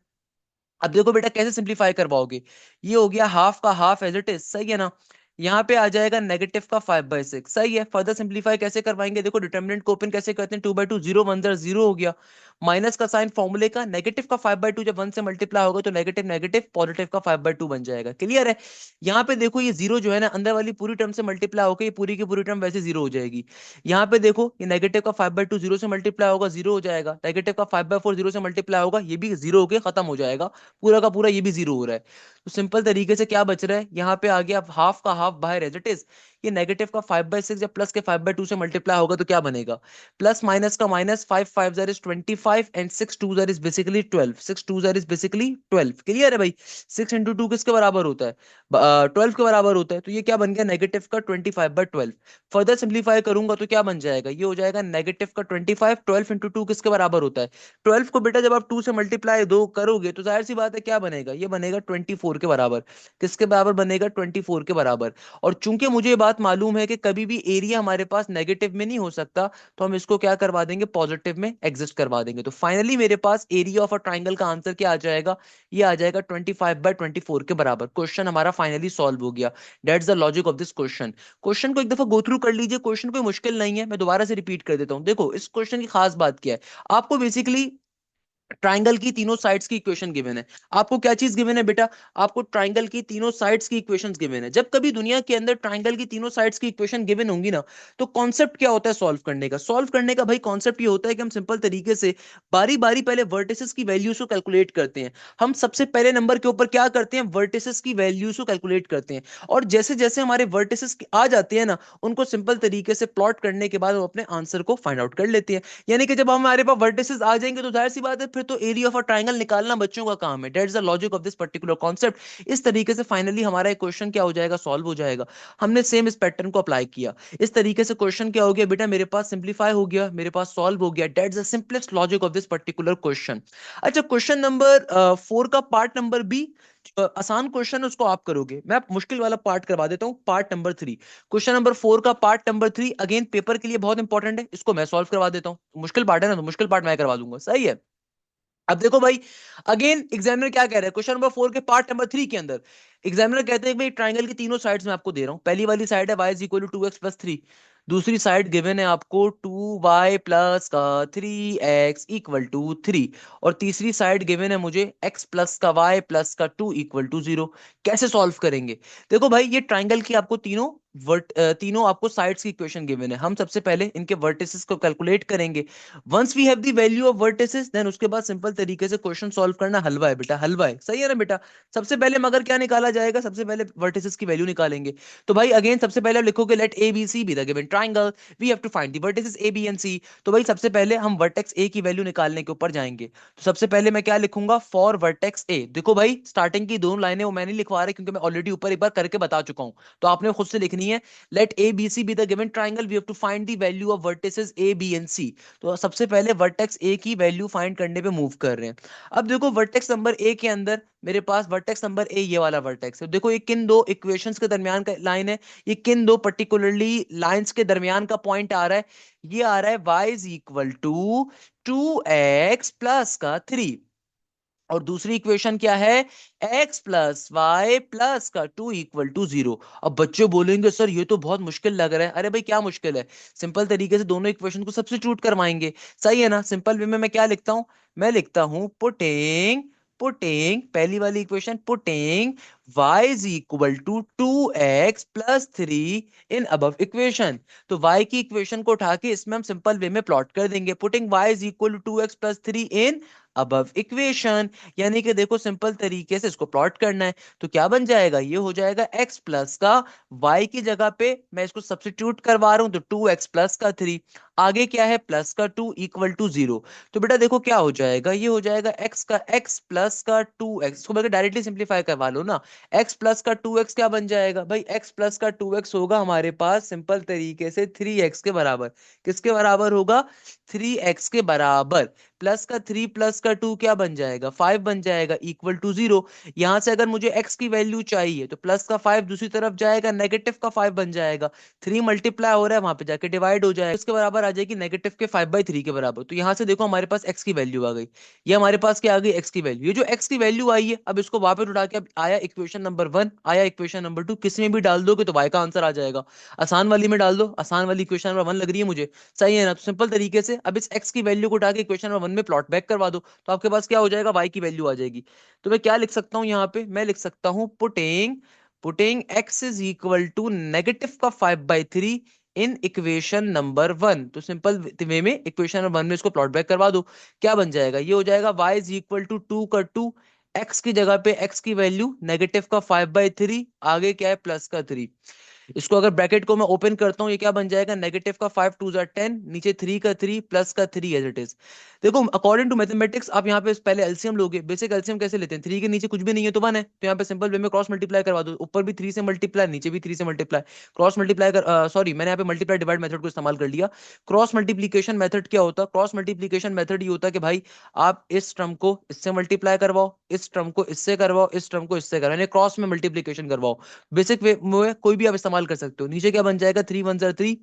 अब देखो बेटा कैसे सिंप्लीफाई करवाओगे, ये हो गया हाफ का हाफ एज इट इज, सही है ना। यहाँ पे आ जाएगा -5/6, सही है। फर्दर सिंप्लीफाई कैसे करवाएंगे, देखो डिटर्मिनेंट को ओपन कैसे करते हैं, 2/2, 0 1 0 हो गया, माइनस का साइन फॉर्मूले का, -5/2 जब 1 से मल्टीप्लाई होगा तो नेगेटिव नेगेटिव पॉजिटिव का 5/2 बन जाएगा, क्लियर है। यहाँ पे देखो ये जीरो जो है ना अंदर वाली पूरी टर्म से मल्टीप्लाई होकर ये पूरी की पूरी टर्म वैसे जीरो हो जाएगी। यहाँ पे देखो ये नेगेटिव का 5/2 जीरो से मल्टीप्लाई होगा जीरो हो जाएगा, नेगेटिव का 5/4 जीरो से मल्टीप्लाई होगा ये भी जीरो होकर खत्म हो जाएगा, पूरा का पूरा ये भी जीरो हो रहा है। तो सिंपल तरीके से क्या बच रहा है, यहाँ पे आ गया हाफ का हाफ बाहर एज इट इज, ये नेगेटिव का 5/6 या प्लस के 5/2 से मल्टीप्लाई होगा तो क्या बनेगा, प्लस माइनस का minus, 5 5 is 25 and 6 2 is basically 12, 6 2 is basically 12। Clear है भाई, 6 × 2 किसके बराबर होता है, 12 के बराबर होता है। तो ये क्या बन गया, नेगेटिव का 25/12। फर्दर सिंप्लीफाई करूंगा तो क्या बन जाएगा, ये हो जाएगा नेगेटिव का 25, 12 × 2 किसके बराबर होता है, 12 को बेटा जब आप 2 से मल्टीप्लाई दो करोगे तो जाहिर सी बात है क्या बनेगा, ये बनेगा 24 के बराबर। किसके बराबर बनेगा, 24 के बराबर। और चूंकि मुझे ये बात मालूम है कि कभी भी एरिया हमारे पास नेगेटिव में नहीं हो सकता, तो हम इसको क्या करवा देंगे, पॉजिटिव में एग्जिस्ट करवा देंगे। तो फाइनली मेरे पास एरिया ऑफ अ ट्राइंगल का आंसर क्या आ जाएगा, ये आ जाएगा 25/24 के बराबर। क्वेश्चन हमारा फाइनली सॉल्व हो गया। That's the logic of this question. Question को एक दफा गो थ्रू कर लीजिए, क्वेश्चन कोई मुश्किल नहीं है, मैं दोबारा से रिपीट कर देता हूं। देखो इस क्वेश्चन की खास बात क्या है, आपको बेसिकली ट्राइंगल की तीनों साइड्स की इक्वेशन गिवन है। आपको क्या चीज गिवन है बेटा, आपको ट्राइंगल की तीनों साइड्स की इक्वेशंस गिवन है। जब कभी दुनिया के अंदर ट्राइंगल की तीनों साइड्स की इक्वेशन गिवन होंगी ना, तो कॉन्सेप्ट क्या होता है सॉल्व करने का, सॉल्व करने का भाई कॉन्सेप्ट ये होता है कि हम सिंपल तरीके से बारी बारी पहले वर्टिसेस की वैल्यूज को कैलकुलेट करते हैं। हम सबसे पहले नंबर के ऊपर क्या करते हैं, वर्टिसेस की वैल्यूज को कैलकुलेट करते हैं, और जैसे जैसे हमारे वर्टिसेस आ जाते हैं ना, उनको सिंपल तरीके से प्लॉट करने के बाद हम अपने आंसर को फाइंड आउट कर लेते हैं। यानी कि जब हमारे पास वर्टिसेस आ जाएंगे तो जाहिर सी बात है फिर तो एरिया ऑफ अ ट्राइंगल निकालना बच्चों का काम है। That's the logic of this particular concept. इस तरीके से फाइनली हमारा एक क्वेश्चन क्या हो जाएगा, सॉल्व हो जाएगा। हमने सेम इस पैटर्न को अप्लाई किया, इस तरीके से क्वेश्चन क्या हो गया बेटा, मेरे पास सिंप्लीफाई हो गया, मेरे पास सॉल्व हो गया। That's the simplest logic of this particular question. अच्छा क्वेश्चन नंबर 4 का पार्ट नंबर बी, आसान क्वेश्चन है उसको आप करोगे, मैं मुश्किल वाला पार्ट करवा देता हूं, पार्ट नंबर 3। क्वेश्चन नंबर 4 का पार्ट नंबर 3 अगेन पेपर के लिए बहुत इंपॉर्टेंट है, इसको मैं सॉल्व करवा देता हूं। मुश्किल पार्ट है ना, तो मुश्किल पार्ट मैं करवा दूंगा, सही है। अब देखो भाई, अगेन एग्जामिनर क्या कह रहा है, क्वेश्चन नंबर 4 के पार्ट नंबर 3 के अंदर एग्जामिनर कहते हैं भाई ट्राइंगल की तीनों साइड्स मैं आपको दे रहा हूं। पहली वाली साइड है y is equal to 2x+3, दूसरी साइड गिवन है आपको 2y प्लस का 3x = 3, और तीसरी साइड गिवन है मुझे x प्लस का y प्लस का 2 = 0। कैसे सॉल्व करेंगे, देखो भाई ये ट्राइंगल की आपको तीनों आपको साइड्स की इक्वेशन गिवन है। हम सबसे पहले इनके वर्टिसेस को कैलकुलेट करेंगे। Once we have the value of vertices, then उसके बाद सिंपल तरीके से क्वेश्चन सॉल्व करना हलवा है बेटा, हलवा है, सही है ना बेटा। सबसे पहले मगर क्या निकाला जाएगा, सबसे पहले वर्टिसेस की वैल्यू निकालेंगे। तो भाई अगेन सबसे पहले आप लिखोगे let A B C be the given triangle, we have to find the vertices A B and C. तो भाई सबसे पहले हम वर्टेक्स ए की वैल्यू निकालने के ऊपर जाएंगे। तो सबसे पहले मैं क्या लिखूंगा, फॉर वर्टेक्स ए। देखो भाई स्टार्टिंग की दोनों लाइनें वो मैं नहीं लिखवा रहा क्योंकि मैं ऑलरेडी ऊपर एक बार करके बता चुका हूं, तो आपने खुद से लिखनी है। Let A B C be the given triangle, we have to find the value of vertices A B and C. तो सबसे पहले वर्टेक्स ए की वैल्यू फाइंड करने पे मूव कर रहे हैं। अब देखो वर्टेक्स नंबर ए के अंदर मेरे पास वर्टेक्स नंबर ए ये वाला वर्टेक्स है। देखो ये किन दो इक्वेशंस के दरमियान का लाइन है, ये किन दो पर्टिकुलरली लाइंस के दरमियान का पॉइंट आ रहा है, ये आ रहा है y is equal to 2x+3, और दूसरी इक्वेशन क्या है, x प्लस वाई प्लस का 2 = 0। अब बच्चे बोलेंगे सर ये तो बहुत मुश्किल लग रहा है, अरे भाई क्या मुश्किल है, सिंपल तरीके से दोनों इक्वेशन को सब्स्टिट्यूट करवाएंगे, सही है ना। सिंपल वे में मैं क्या लिखता हूं, मैं लिखता हूं पुटिंग पुटिंग पहली वाली equation, putting y is equal to 2x+3 in above equation. तो y की इक्वेशन को उठा के इसमें हम सिंपल वे में प्लॉट कर देंगे, putting y is equal to 2x+3 in above equation. यानी कि देखो सिंपल तरीके से इसको प्लॉट करना है, तो क्या बन जाएगा, ये हो जाएगा x प्लस का y की जगह पे मैं इसको सब्स्टिट्यूट करवा रहा हूं, तो 2x प्लस का 3, आगे क्या है प्लस का 2 = 0। तो बेटा देखो क्या हो जाएगा, ये हो जाएगा x प्लस का 2x, इसको बल्कि डायरेक्टली सिंप्लीफाई करवा लो ना, x प्लस का 2x क्या बन जाएगा भाई, x प्लस का 2x होगा हमारे पास सिंपल तरीके से 3x के बराबर। किसके बराबर होगा, 3x के बराबर। प्लस का 3 प्लस का 2 क्या बन जाएगा, 5 बन जाएगा, = 0। यहां से अगर मुझे x की वैल्यू चाहिए तो प्लस का 5 दूसरी तरफ जाएगा, नेगेटिव का 5 बन जाएगा, 3 मल्टीप्लाई हो रहा है वहां पे जाके डिवाइड हो जाएगा, इसके बराबर आ जाएगी नेगेटिव के 5/3 के बराबर। तो यहां से देखो हमारे पास x की वैल्यू आ गई, ये हमारे पास क्या आ गई, x की वैल्यू। ये जो x की वैल्यू आई है अब इसको वापस उठा के अब आया इक्वेशन नंबर 1, आया इक्वेशन नंबर 2, किसी में भी डाल दोगे तो y का आंसर आ जाएगा। आसान वाली में डाल दो, आसान वाली इक्वेशन नंबर 1 लग रही है मुझे, सही है ना। तो सिंपल तरीके से अब इस x की वैल्यू को उठा के इक्वेशन नंबर 1 में प्लॉट बैक करवा दो, तो आपके पास क्या हो जाएगा, y की वैल्यू आ जाएगी। तो मैं क्या लिख सकता हूं यहाँ पे, मैं लिख सकता हूं putting putting x is equal to negative का 5/3 इन इक्वेशन नंबर 1। तो सिंपल वे में इक्वेशन नंबर 1 में इसको प्लॉट बैक करवा दो, क्या बन जाएगा, ये हो जाएगा y इज इक्वल टू 2 का 2, x की जगह पे x की वैल्यू नेगेटिव का 5/3, आगे क्या है प्लस का 3। इसको अगर ब्रैकेट को मैं ओपन करता हूँ, ये क्या बन जाएगा, नेगेटिव का 5 2 10, नीचे 3 का 3 प्लस का 3 एज इट इज। देखो अकॉर्डिंग टू मैथमेटिक्स आप यहाँ पे पहले एलसीएम लोगे, बेसिक एलसीएम कैसे लेते हैं, 3 के नीचे कुछ भी नहीं है तो 1 है, तो यहाँ पे सिंपल वे में क्रॉस मल्टीप्लाई करवा दो, ऊपर भी 3 से मल्टीप्लाई, नीचे भी 3 से मल्टीप्लाई, क्रॉस मल्टीप्लाई कर, सॉरी मैंने यहाँ पे मल्टीप्लाई डिवाइड मेथड को इस्तेमाल कर लिया। क्रॉस मल्टीप्लीकेशन मेथड क्या होता है, क्रॉस मल्टीप्लीकेशन मेथड ये होता है कि भाई आप इस टर्म को इससे मल्टीप्लाई करवाओ, इस टर्म को इससे करवाओ, इस टर्म को इससे करवाओ, यानी क्रॉस में मल्टीप्लीकेशन करवाओ। बेसिक वे में कोई भी आप इस्तेमाल कर सकते हो। नीचे क्या बन जाएगा, 3 1 3,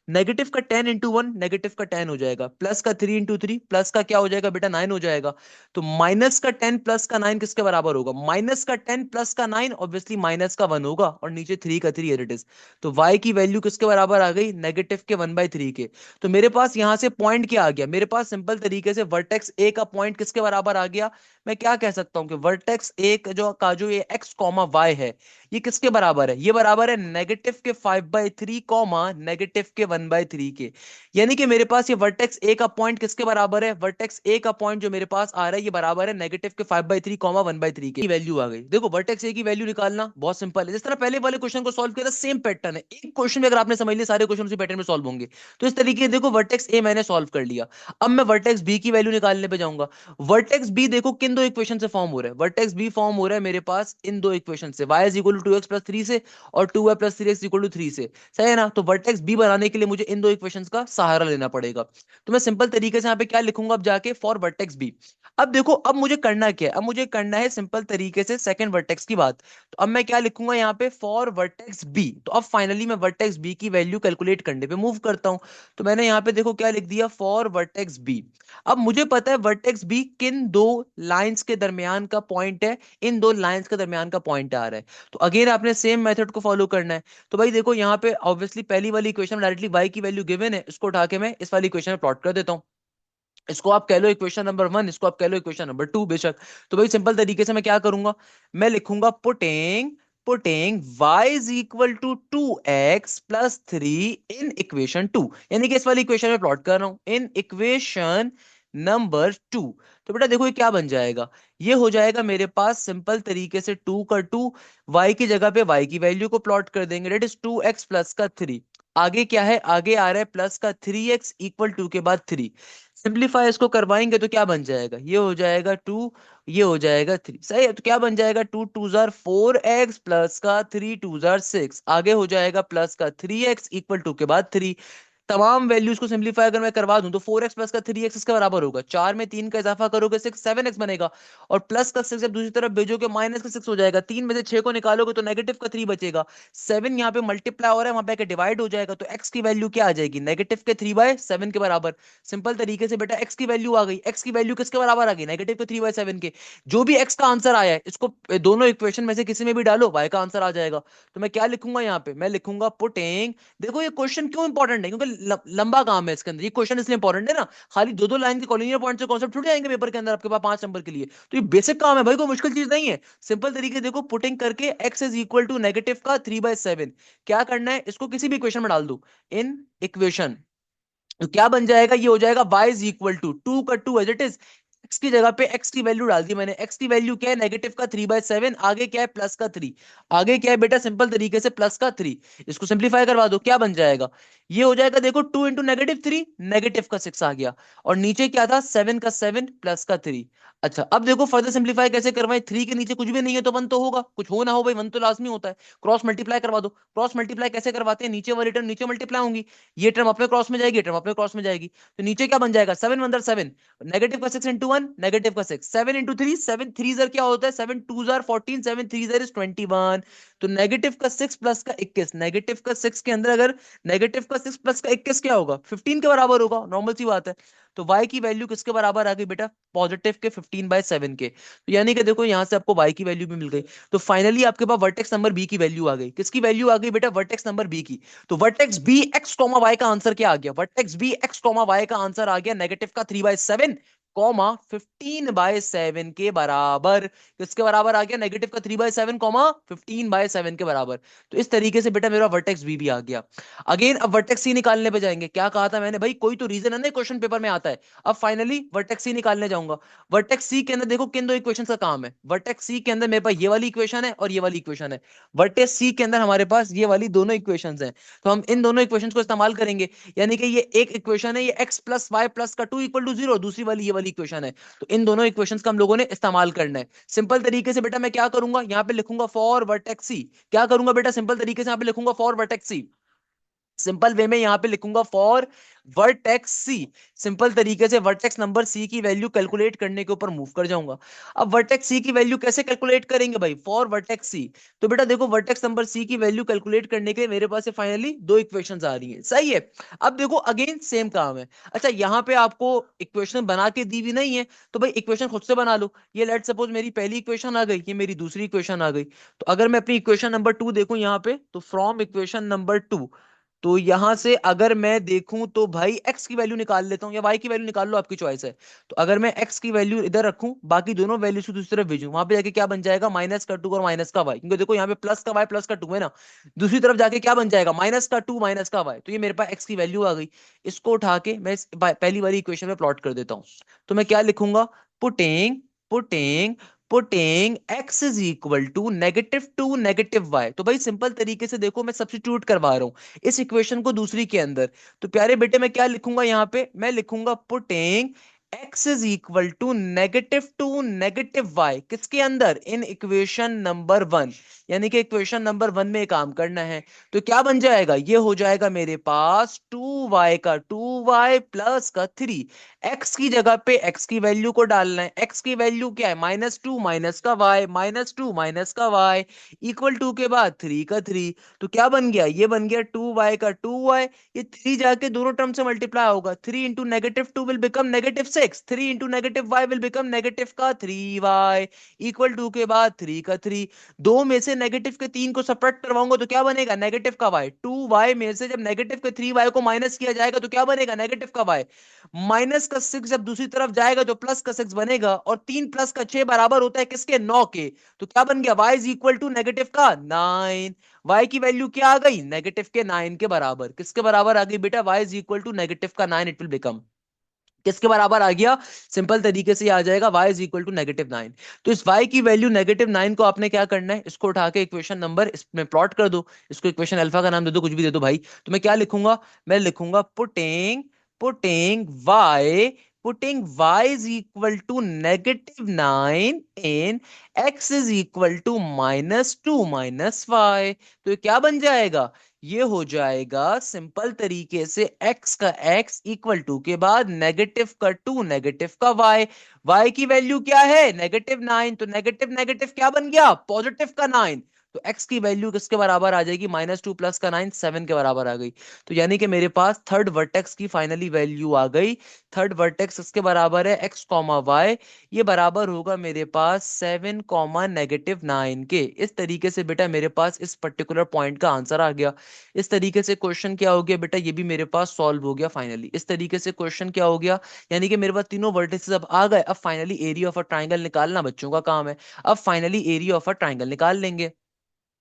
नेगेटिव का 10 into 1 नेगेटिव का 10 हो जाएगा, प्लस का 3 into 3 प्लस का क्या हो जाएगा बेटा 9 हो जाएगा। तो माइनस का 10 प्लस का 9 किसके बराबर होगा, माइनस का 10 प्लस का 9 ऑब्वियसली माइनस का 1 होगा, और नीचे 3 का 3 इट इज। तो y की वैल्यू किसके बराबर आ गई, नेगेटिव के 1/3 के। तो मेरे पास यहां से पॉइंट क्या आ गया, मेरे पास सिंपल तरीके से वर्टेक्स ए का पॉइंट किसके बराबर आ गया, मैं क्या कह सकता हूं कि वर्टेक्स ए जो ये x कॉमा y है, ये किसके बराबर है, ये बराबर है नेगेटिव के 5/3 कॉमा नेगेटिव के 1/3 के। यानी कि मेरे पास ये वर्टेक्स ए का पॉइंट किसके बराबर है, वर्टेक्स ए का पॉइंट जो मेरे पास आ रहा है ये बराबर है नेगेटिव के 5/3 कॉमा 1/3 के। वैल्यू आ गई। देखो वर्टेक्स ए की वैल्यू निकालना बहुत सिंपल है, जिस तरह पहले वाले क्वेश्चन को सॉल्व किया था सेम पैटर्न है, एक क्वेश्चन में अगर आपने समझ लिया सारे क्वेश्चन उसी पैटर्न में सॉल्व होंगे। तो इस तरीके से देखो वर्टेक्स ए मैंने सॉल्व कर लिया। अब मैं वर्टेक्स बी की वैल्यू निकालने पे जाऊंगा। वर्टेक्स बी देखो किन दो इक्वेशन से फॉर्म हो रहा है, वर्टेक्स बी फॉर्म हो रहा है मेरे पास इन दो इक्वेशन से, y is equal to 2x plus 3 से, और 2y plus 3x equal to 3 से। सही है ना, तो वर्टेक्स बी बनाने के लिए मुझे इन दो इक्वेशंस का सहारा लेना पड़ेगा। तो मैं सिंपल तरीके से यहाँ पे क्या लिखूंगा अब जाके, फॉर वर्टेक्स बी। अब देखो अब मुझे करना क्या है, अब मुझे करना है सिंपल तरीके से सेकंड वर्टेक्स की बात। तो अब मैं क्या लिखूंगा यहाँ पे, फॉर वर्टेक्स बी। तो अब फाइनली मैं वर्टेक्स बी की वैल्यू कैलकुलेट करने पे मूव करता हूं। तो मैंने यहाँ पे देखो क्या लिख दिया, फॉर वर्टेक्स बी। अब मुझे पता है वर्टेक्स बी किन दो लाइंस के दरमियान का पॉइंट है, इन दो लाइंस के दरमियान का पॉइंट आ रहा है। तो अगेन आपने सेम मेथड को फॉलो करना है। तो भाई देखो यहाँ पे ऑब्वियसली पहली वाली इक्वेशन डायरेक्टली y की वैल्यू गिवन है, इसको उठा के मैं इस वाली इक्वेशन में प्लॉट कर देता हूँ। इसको आप कह लो इक्वेशन नंबर 1, इसको आप कह लो इक्वेशन नंबर 2 बेशक। तो भाई सिंपल तरीके से मैं क्या करूंगा, मैं लिखूंगा putting putting y is equal to 2x plus 3 in equation 2, यानी कि इस वाली इक्वेशन में प्लॉट कर रहा हूं इन इक्वेशन नंबर 2। तो बेटा देखो ये क्या बन जाएगा, ये हो जाएगा मेरे पास सिंपल तरीके से 2 का 2, y की जगह पे y की वैल्यू को प्लॉट कर देंगे, डेट इज 2x प्लस का 3। आगे क्या है, आगे आ रहा है प्लस का 3x इक्वल 2 के बाद 3। सिंप्लीफाई इसको करवाएंगे तो क्या बन जाएगा, ये हो जाएगा 2, ये हो जाएगा 3। सही है, तो क्या बन जाएगा, 2 2 4x प्लस का 3 2 6, आगे हो जाएगा प्लस का 3x इक्वल 2 के बाद 3। तमाम वैल्यूज को सिंप्लीफाई अगर मैं करवा दूं तो 4x प्लस का 3x इसके बराबर होगा, 4 में 3 का इजाफा करोगे 6 7x बनेगा, और प्लस का 6 जब दूसरी तरफ भेजोगे माइनस का 6 हो जाएगा, 3 में से 6 को निकालोगे तो नेगेटिव का 3 बचेगा। 7 यहाँ पे मल्टीप्लाई हो रहा है, वहां पे डिवाइड हो जाएगा, तो x की वैल्यू क्या आ जाएगी, नेगेटिव के 3/7 के बराबर। सिंपल तरीके से बेटा x की वैल्यू आ गई, x की वैल्यू किसके बराबर आ गई, नेगेटिव के 3/7 के। जो भी x का आंसर आया है इसको दोनों इक्वेशन में से किसी में भी डालो, y का आंसर आ जाएगा। तो मैं क्या लिखूंगा यहाँ पे, मैं लिखूंगा पुटिंग, देखो ये क्वेश्चन क्यों इंपॉर्टेंट है, क्योंकि लंबा काम है इसके अंदर, ये क्वेश्चन इसलिए इंपॉर्टेंट है ना, खाली दो दो लाइन के कॉलिनियर पॉइंट से कॉन्सेप्ट छूट जाएंगे पेपर के अंदर आपके पास 5 नंबर के लिए। तो ये बेसिक काम है भाई, कोई मुश्किल चीज नहीं है। सिंपल तरीके देखो, पुटिंग करके x is equal to negative का 3/7, क्या करना है, इसको किसी भी इक्वेशन में डाल दो, इन इक्वेशन। तो क्या बन जाएगा, ये हो जाएगा y इज इक्वल टू 2 का 2 एज इट इज, x की जगह पे x की वैल्यू डाल दी मैंने, x की वैल्यू क्या है, नेगेटिव का 3/7, आगे क्या है प्लस का 3, आगे क्या है बेटा सिंपल तरीके से प्लस का 3। इसको सिंप्लीफाई करवा दो, क्या बन जाएगा, ये हो जाएगा देखो 2 इंटू -3, नेगेटिव का 6 आ गया, और नीचे क्या था 7 का 7 प्लस का 3। अच्छा अब देखो फर्दर सिंप्लीफाई कैसे करवाएं, 3 के नीचे कुछ भी नहीं है तो 1 तो होगा, कुछ हो ना हो भाई 1 तो लाजमी होता है। क्रॉस मल्टीप्लाई करवा दो, क्रॉस मल्टीप्लाई कैसे करवाते हैं, नीचे वाली टर्म नीचे मल्टीप्लाई होंगी, ये टर्म अपने क्रॉस में जाएगी, ये टर्म अपने क्रॉस में जाएगी, तो नीचे क्या बन जाएगा, 7 1 7, नेगेटिव का 6 इंटू 1 नेगेटिव का 6, 7 इंटू 3 7 3 जर क्या होता है, 7 2 जर 14, 7 3 जर इज 21। तो नेगेटिव का 6 प्लस का 21, नेगेटिव का 6 के अंदर अगर नेगेटिव का 6 प्लस का 21 क्या होगा, 15 के बराबर होगा, नॉर्मल सी बात है। तो y की वैल्यू किसके बराबर आ गई बेटा, पॉजिटिव के 15/7 के। तो यानी कि देखो यहां से आपको y की वैल्यू भी मिल गई। तो फाइनली आपके पास वर्टेक्स नंबर बी की वैल्यू आ गई, किसकी वैल्यू आ गई बेटा, वर्टेक्स नंबर बी की। तो vertex B x comma y का आंसर क्या आ गया, vertex B x comma y का आंसर आ गया नेगेटिव का 3/7 कॉमा 15/7 के बराबर। किसके बराबर आ गया? नेगेटिव का 3/7 कॉमा 15/7 के बराबर। तो इस तरीके से बेटा मेरा वर्टेक्स बी भी आ गया। अगेन अब वर्टेक्स सी निकालने पे जाएंगे। क्या कहा था मैंने भाई, कोई तो रीजन है ना क्वेश्चन पेपर में आता है। अब फाइनली वर्टेक्स सी निकालने जाऊंगा। वर्टेक्स सी के अंदर देखो किन दो इक्वेशन का काम है। वर्टेक्स सी के अंदर मेरे पास ये वाली इक्वेशन है और ये वाली इक्वेशन है। वर्टेक्स सी के अंदर हमारे पास ये वाली दोनों इक्वेशंस हैं। तो हम इन दोनों इक्वेशंस को इस्तेमाल करेंगे। यानी कि ये एक इक्वेशन है, ये x प्लस वाई प्लस का 2 = 0, दूसरी वाली ये वाली इक्वेशन है। तो इन दोनों इक्वेशंस का हम लोगों ने इस्तेमाल करना है। सिंपल तरीके से बेटा मैं क्या करूंगा, यहाँ पे लिखूंगा फॉर वर्टेक्स सी। क्या करूंगा बेटा, सिंपल तरीके से यहाँ पे लिखूंगा for vertex C. Simple way में यहां पे लिखूंगा फॉर वर्टेक्स सी। सिंपल तरीके से वर्टेक्स नंबर सी की वैल्यू कैलकुलेट करने के ऊपर मूव कर जाऊंगा। अब वर्टेक्स सी की वैल्यू कैसे कैलकुलेट करेंगे भाई, फॉर वर्टेक्स सी। तो बेटा देखो वर्टेक्स नंबर सी की वैल्यू कैलकुलेट करने के लिए मेरे पास फाइनली दो इक्वेशंस आ रही हैं, सही है। अब देखो अगेन सेम काम है। अच्छा यहाँ पे आपको इक्वेशन बना के दी हुई नहीं है, तो भाई इक्वेशन खुद से बना लो। ये लेट सपोज मेरी पहली इक्वेशन आ गई, ये मेरी दूसरी इक्वेशन आ गई। तो अगर मैं अपनी इक्वेशन नंबर 2 देखूं यहाँ पे, तो फ्रॉम इक्वेशन नंबर 2, तो यहां से अगर मैं देखूं तो भाई x की वैल्यू निकाल लेता हूं या y की वैल्यू निकाल लो, आपकी चॉइस है। तो अगर मैं x की वैल्यू इधर रखूं, बाकी दोनों वैल्यूज को दूसरी तरफ भेजूं, वहां पे जाके क्या बन जाएगा, माइनस का 2 और माइनस का y। क्योंकि देखो यहाँ पे प्लस का y प्लस का 2 है ना, दूसरी तरफ जाके क्या बन जाएगा, माइनस का 2 माइनस का y। तो ये मेरे पास x की वैल्यू आ गई। इसको उठा के मैं पहली वाली इक्वेशन में प्लॉट कर देता हूँ। तो मैं क्या लिखूंगा, putting putting putting x is equal to -2 -y। तो भाई सिंपल तरीके से देखो मैं सब्स्टिट्यूट करवा रहा हूं इस इक्वेशन को दूसरी के अंदर। तो प्यारे बेटे मैं क्या लिखूंगा यहां पे, मैं लिखूंगा putting x is equal to -2 -y किसके अंदर, इन इक्वेशन नंबर 1। यानी कि इक्वेशन नंबर 1 में काम करना है। तो क्या बन जाएगा, ये हो जाएगा मेरे पास 2y का 2y प्लस का 3। x की जगह पे x की वैल्यू को डालना है। x की वैल्यू क्या है, -2 माइनस का y, -2 माइनस का y इक्वल टू के बाद 3 का 3। तो क्या बन गया, ये बन गया 2y का 2y। ये 3 जाके दोनों टर्म से मल्टीप्लाई होगा, 3 into -2 will become -6, 3 into -y will become negative का 3y इक्वल टू के बाद 3 का 3। दो में से नेगेटिव के 3 को सब्ट्रैक्ट करवाऊंगा तो क्या बनेगा, नेगेटिव का y। 2y में से जब नेगेटिव के 3y को माइनस किया जाएगा तो क्या बनेगा, नेगेटिव का y। माइनस का 6 जब दूसरी तरफ जाएगा तो प्लस का 6 बनेगा, और 3 प्लस का 6 बराबर होता है किसके, 9 के। तो क्या बन गया, y is equal to negative का 9। y की वैल्यू क्या आ गई, नेगेटिव के 9 के बराबर। किसके बराबर आ गई बेटा, y is equal to negative का 9 इट विल बिकम। किसके बराबर आ गया, सिंपल तरीके से आ जाएगा y इज इक्वल टू -9। तो इस y की वैल्यू -9 को आपने क्या करना है, इसको उठा के इक्वेशन नंबर इसमें प्लॉट कर दो। इसको इक्वेशन अल्फा का नाम दे दो, कुछ भी दे दो भाई। तो मैं क्या लिखूंगा, मैं लिखूंगा putting putting y putting y is equal to -9 in x is equal to -2 minus y। तो ये क्या बन जाएगा, ये हो जाएगा सिंपल तरीके से x का x इक्वल टू के बाद नेगेटिव का 2 नेगेटिव का y। y की वैल्यू क्या है, -9। तो नेगेटिव नेगेटिव क्या बन गया, पॉजिटिव का 9। तो x की वैल्यू किसके बराबर आ जाएगी, -2 प्लस का 9 7 के बराबर आ गई। तो यानी कि मेरे पास थर्ड वर्टेक्स की फाइनली वैल्यू आ गई। थर्ड वर्टेक्स इसके बराबर है x कॉमा वाई। ये बराबर होगा मेरे पास 7 कॉमा -9 के। इस तरीके से बेटा मेरे पास इस पर्टिकुलर पॉइंट का आंसर आ गया। इस तरीके से क्वेश्चन क्या हो गया बेटा, ये भी मेरे पास सॉल्व हो गया फाइनली। इस तरीके से क्वेश्चन क्या हो गया, यानी कि मेरे पास तीनों वर्टिसेस अब आ गए। अब finally area of a triangle निकालना बच्चों का काम है। अब finally area of a triangle निकाल लेंगे।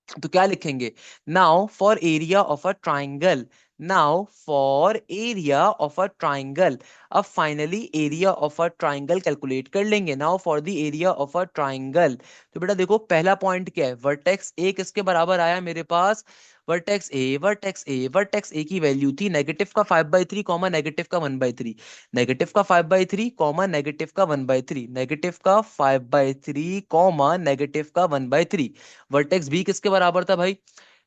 तो क्या लिखेंगे, now for area of a triangle, now for area of a triangle. अब finally area of a triangle calculate कर लेंगे। Now for the area of a triangle. तो बेटा देखो पहला पॉइंट क्या है, वर्टेक्स ए किसके बराबर आया मेरे पास, vertex A vertex A vertex A की वैल्यू थी नेगेटिव का 5/3 कॉमा नेगेटिव का 1/3। नेगेटिव का 5/3 कॉमा नेगेटिव का 1/3, नेगेटिव का 5/3 कॉमा नेगेटिव का 1/3। वर्टेक्स बी किसके बराबर था भाई,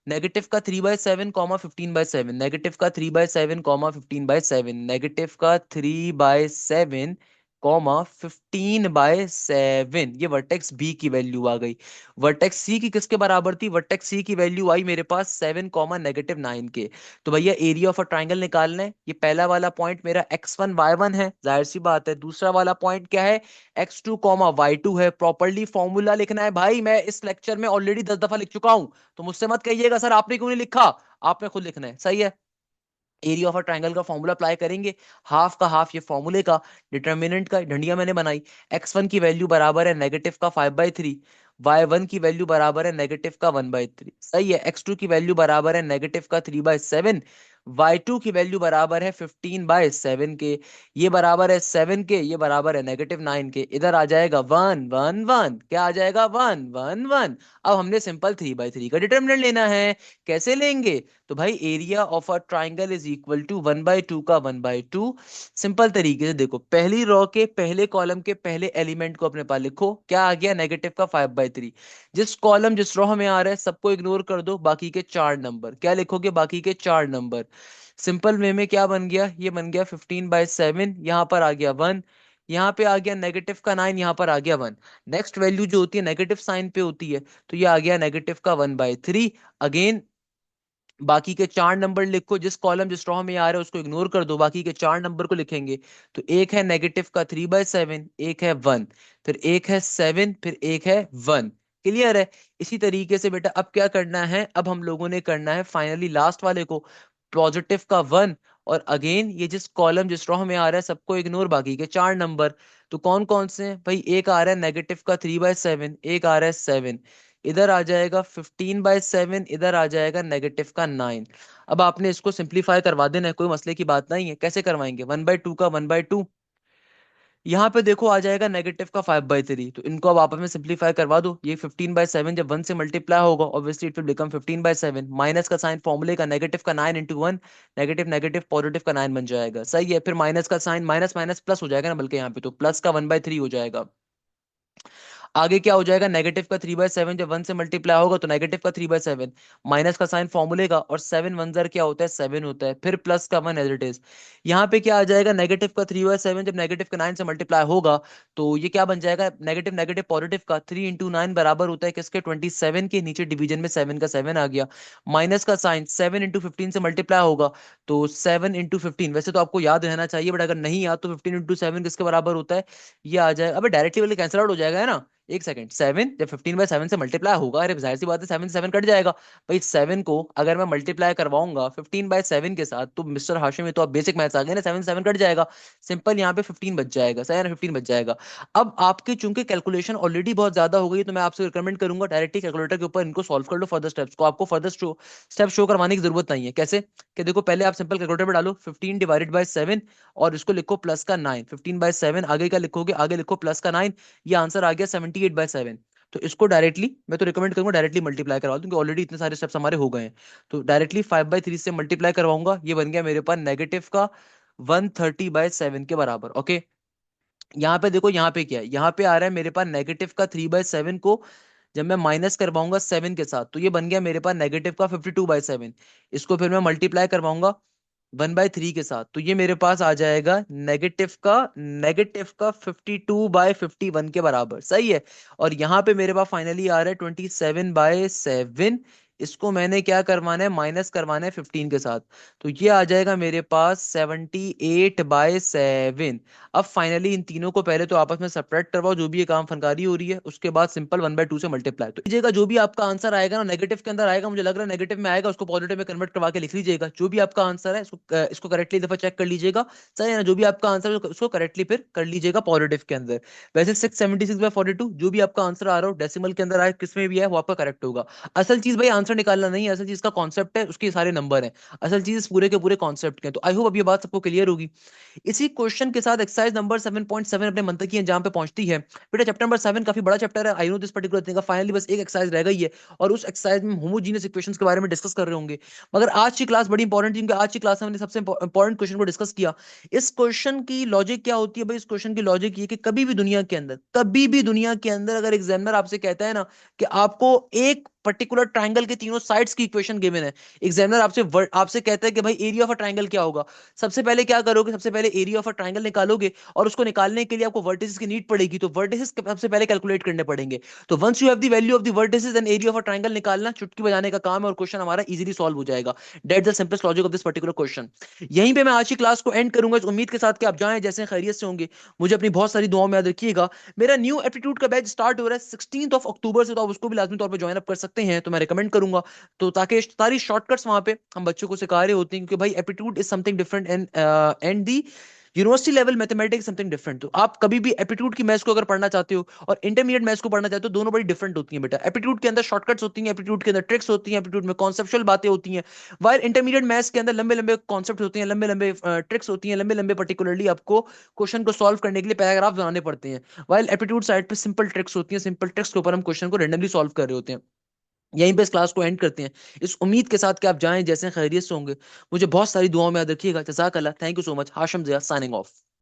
नेगेटिव का 3/7 कॉमा 15/7, नेगेटिव का 3/7 कॉमा 15/7, नेगेटिव का 3/7 कॉमा 15/7। ये वर्टेक्स बी की वैल्यू आ गई। वर्टेक्स सी की किसके बराबर थी, वर्टेक्स सी की वैल्यू आई मेरे पास 7 कॉमा -9 के। तो भैया एरिया ऑफ अ ट्राइंगल निकालना है। ये पहला वाला पॉइंट मेरा x1 y1 है, जाहिर सी बात है। दूसरा वाला पॉइंट क्या है, x2 y2 है। प्रॉपर्ली फॉर्मूला लिखना है भाई, मैं इस लेक्चर में ऑलरेडी 10 दफा लिख चुका हूं। तो मुझसे मत कहिएगा सर आपने क्यों नहीं लिखा, आपने खुद लिखना है, सही है। एरिया ऑफ अ ट्रायंगल का फॉर्मूला अप्लाई करेंगे, हाफ का हाफ ये फॉर्मूले का, डिटर्मिनेंट का डंडिया मैंने बनाई, x1 की वैल्यू बराबर है नेगेटिव का 5/3, y1 की वैल्यू बराबर है नेगेटिव का 1/3, सही है। x2 की वैल्यू बराबर है नेगेटिव का 3/7, y2 की वैल्यू बराबर है 15/7 के, ये बराबर है 7 के, ये बराबर है -9 के, इधर आ जाएगा 1 1 1, क्या आ जाएगा 1 1 1। अब हमने सिंपल 3/3 का डिटर्मिनेंट लेना है, कैसे लेंगे? तो भाई area of a triangle is equal to 1/2 का 1/2। सिंपल तरीके से देखो, पहली रो के पहले कॉलम के पहले एलिमेंट को अपने पास लिखो, क्या आ गया नेगेटिव का 5/3। जिस कॉलम जिस रो में आ रहा है सबको इग्नोर कर दो, बाकी के 4 नंबर, क्या लिखोगे? बाकी के 4 नंबर। सिंपल वे में क्या बन गया? ये बन गया 15/7, यहाँ पर आ गया 1, यहाँ पे आ गया नेगेटिव का 9, यहाँ पर आ गया 1। नेक्स्ट वैल्यू जो होती है नेगेटिव साइन पे होती है, तो ये आ गया नेगेटिव का 1/3। अगेन बाकी के 4 नंबर लिखो, जिस कॉलम जिस रो में आ रहा है उसको इग्नोर कर दो, बाकी के 4 नंबर को लिखेंगे। तो एक है नेगेटिव का 3/7, एक है 1, फिर एक है 7, फिर एक है 1। क्लियर है? इसी तरीके से बेटा अब क्या करना है, अब हम लोगों ने करना है फाइनली लास्ट वाले को, पॉजिटिव का 1। और अगेन ये जिस कॉलम जिस रो में आ रहा है सबको इग्नोर, बाकी के 4 नंबर। तो कौन कौन से हैं भाई? एक आ रहा है नेगेटिव का 3/7, एक आ रहा है 7, इधर आ जाएगा 15/7, इधर आ जाएगा नेगेटिव का 9। अब आपने इसको सिंप्लीफाई करवा देना है, कोई मसले की बात नहीं है। कैसे करवाएंगे? 1/2 का 1/2, यहाँ पे देखो आ जाएगा नेगेटिव का 5/3, तो इनको अब आपस में सिंप्लीफाई करवा दो। ये 15/7 जब 1 से मल्टीप्लाई होगा obviously it will become 15/7, minus का साइन फॉर्मूले का नेगेटिव का 9 × 1, नेगेटिव नेगेटिव पॉजिटिव का 9 बन जाएगा, सही है। फिर माइनस का साइन, माइनस माइनस प्लस हो जाएगा ना, बल्कि यहाँ पे तो प्लस का 1/3 हो जाएगा। आगे क्या हो जाएगा? नेगेटिव का 3/7 जब 1 से मल्टीप्लाई होगा तो नेगेटिव का 3/7, माइनस का साइन फॉर्मूले का, और 7 1 क्या होता है? 7 होता है, फिर प्लस का 1 एज इट इज। यहाँ पे क्या आ जाएगा? नेगेटिव का 3/7 जब नेगेटिव का 9 से मल्टीप्लाई होगा तो ये क्या बन जाएगा? नेगेटिव नेगेटिव पॉजिटिव का 3 × 9 बराबर होता है किसके? 27 के। नीचे डिवीजन में 7 का 7 आ गया, माइनस का साइन 7 × 15 से मल्टीप्लाई होगा तो 7 × 15। वैसे तो आपको याद रहना चाहिए, बट अगर नहीं याद तो 15 × 7 किसके बराबर होता है? ये आ जाएगा, अबे डायरेक्टली वाले कैंसिल आउट हो जाएगा, है ना। एक सेकंड, 7 जब 15/7 से मल्टीप्लाई होगा, अरे जाहिर सी बात है 7 से 7 कट जाएगा। भाई 7 को अगर मैं मल्टीप्लाई करवाऊंगा 15/7 के साथ तो मिस्टर हाशिम में तो आप बेसिक मैथ्स आ गए ना, 7 से 7 कट जाएगा, सिंपल यहाँ पे 15 बच जाएगा, सही है ना, 15 बच जाएगा। अब आपके चूंकि कैलकुलेशन ऑलरेडी बहुत ज्यादा हो गई, तो मैं आपसे रिकमेंड करूंगा डायरेक्टली कैलकुलेटर के ऊपर इनको सॉल्व कर लो, फर्दर स्टेप्स को आपको फर्दर स्टेप शो करवाने की जरूरत नहीं है। कैसे? कि देखो पहले आप सिंपल कैलकुलेटर पे डालो 15/7 और इसको लिखो प्लस का 9, 15/7 आगे क्या लिखोगे? आगे लिखो प्लस का 9, ये आंसर आ गया 78/7। तो इसको डायरेक्टली मैं तो रिकमेंड करूंगा डायरेक्टली मल्टीप्लाई करवा दूं, क्योंकि ऑलरेडी इतने सारे स्टेप्स हमारे हो गए हैं। तो डायरेक्टली 5/3 से मल्टीप्लाई करवाऊंगा, ये बन गया मेरे पास नेगेटिव का 130/7 के बराबर। ओके, यहाँ पे देखो, यहाँ पे क्या है? यहाँ पे आ रहा है मेरे पास नेगेटिव का 3/7 को जब मैं माइनस करवाऊंगा 7 के साथ तो ये बन गया मेरे पास नेगेटिव का 52/7। इसको फिर मैं मल्टीप्लाई करवाऊंगा 1/3 के साथ तो ये मेरे पास आ जाएगा नेगेटिव का 52/51 के बराबर, सही है। और यहाँ पे मेरे पास फाइनली आ रहा है 27/7। इसको मैंने क्या करवाना है? माइनस करवाना है 15 के साथ, तो ये आ जाएगा मेरे पास 78/7। अब फाइनली इन तीनों को पहले तो आपस में सब्ट्रैक्ट करवाओ, जो भी ये काम फनकारी हो रही है, उसके बाद सिंपल 1/2 से मल्टीप्लाई। तो लीजिएगा जो भी आपका आंसर आएगा ना नेगेटिव के अंदर आएगा, मुझे लग रहा है नेगेटिव में आएगा, उसको पॉजिटिव में कन्वर्ट करवा के लिख लीजिएगा। जो भी आपका आंसर है इसको करेक्टली दफा चेक कर लीजिएगा, सही है ना। जो भी आपका आंसर है उसको करेक्टली फिर कर लीजिएगा पॉजिटिव के अंदर। वैसे 676/42 जो भी आपका आंसर आ रहा हो डेसिमल के अंदर आए किसमें भी है वो आपका करेक्ट होगा। असल चीज भाई आंसर निकालना नहीं है, असल चीज का कॉन्सेप्ट है, उसके सारे नंबर हैं। असल चीज इस पूरे के पूरे कॉन्सेप्ट के हैं। तो आई होप अब ये बात सबको क्लियर होगी। इसी क्वेश्चन के साथ एक्सरसाइज नंबर 7.7 अपने मंतकी अंजाम पे पहुंचती है। बेटा चैप्टर नंबर 7 काफी बड़ा चैप्टर है, I know this particular thing. Finally बस एक एक्सरसाइज रह गई है और उस एक्सरसाइज में होमोजीनियस इक्वेशंस के बारे में डिस्कस कर रहे होंगे। मगर आज की क्लास बड़ी इंपॉर्टेंट थी, क्योंकि आज की क्लास में हमने सबसे इंपॉर्टेंट क्वेश्चन को डिस्कस किया। इस क्वेश्चन की लॉजिक क्या होती है भाई? इस क्वेश्चन की लॉजिक ये कि कभी भी दुनिया के अंदर अगर एग्जामिनर आपसे कहता है ना कि आपको एक पर्टिकुलर ट्राइंगल के तीनों साइड्स की इक्वेशन गिवन है, एग्जामिनर आपसे कहता है कि भाई एरिया ऑफ अ ट्राइंगल क्या होगा, सबसे पहले क्या करोगे? सबसे पहले एरिया ऑफ अ ट्राइंगल निकालोगे, और उसको निकालने के लिए आपको वर्टिसेस की नीड पड़ेगी, तो वर्टिसेस सबसे पहले कैलकुलेट करने पड़ेंगे। तो once you have the value of the vertices and area of a triangle निकालना चुटकी बजाने का काम है, और क्वेश्चन हमारा इजीली सॉल्व हो जाएगा। That's the simplest logic of this particular question. यहीं पे मैं आज की क्लास को एंड करूंगा, इस उम्मीद के साथ कि आप जाएं जैसे खैरियत से होंगे। मुझे अपनी बहुत सारी दुआओं में याद रखिएगा। मेरा न्यू एप्टीट्यूड का बैच स्टार्ट हो रहा है 16 अक्टूबर से, तो आप उसको भी लाजमी तौर पर ज्वाइन अप कर सकते हैं। तो मैं रिकमेंड करूंगा लूंगा, तो ताकि सारी शॉर्टकट्स वहां पे हम बच्चों को सिखा रहे होते हैं, क्योंकि भाई aptitude is something different and the university level mathematics something different. तो आप कभी भी एप्टीट्यूड की मैथ्स को अगर पढ़ना चाहते हो और इंटरमीडिएट मैथ्स को पढ़ना चाहते हो, दोनों बड़ी डिफरेंट होती हैं बेटा। एप्टीट्यूड के अंदर शॉर्टकट्स होती हैं, एप्टीट्यूड के अंदर ट्रिक्स होती हैं, एप्टीट्यूड में कॉन्सेप्चुअल बातें होती हैं, वाइल इंटरमीडिएट मैथ्स के अंदर लंबे लंबे कॉन्सेप्ट होते हैं, लंबे लंबे ट्रिक्स होती हैं, लंबे लंबे पर्टिकुलरली आपको क्वेश्चन को सॉल्व करने के लिए पैराग्राफ बनाने पड़ते हैं। वाइल एप्टीट्यूड साइड पे सिंपल ट्रिक्स होती हैं, सिंपल ट्रिक्स के ऊपर हम क्वेश्चन को रेंडमली सॉल्व कर रहे होते हैं। यहीं पे इस क्लास को एंड करते हैं, इस उम्मीद के साथ कि आप जाएं जैसे खैरियत से होंगे। मुझे बहुत सारी दुआओं में याद रखिएगा। जज़ाक अल्लाह, thank you so much. Hashim Zia signing of.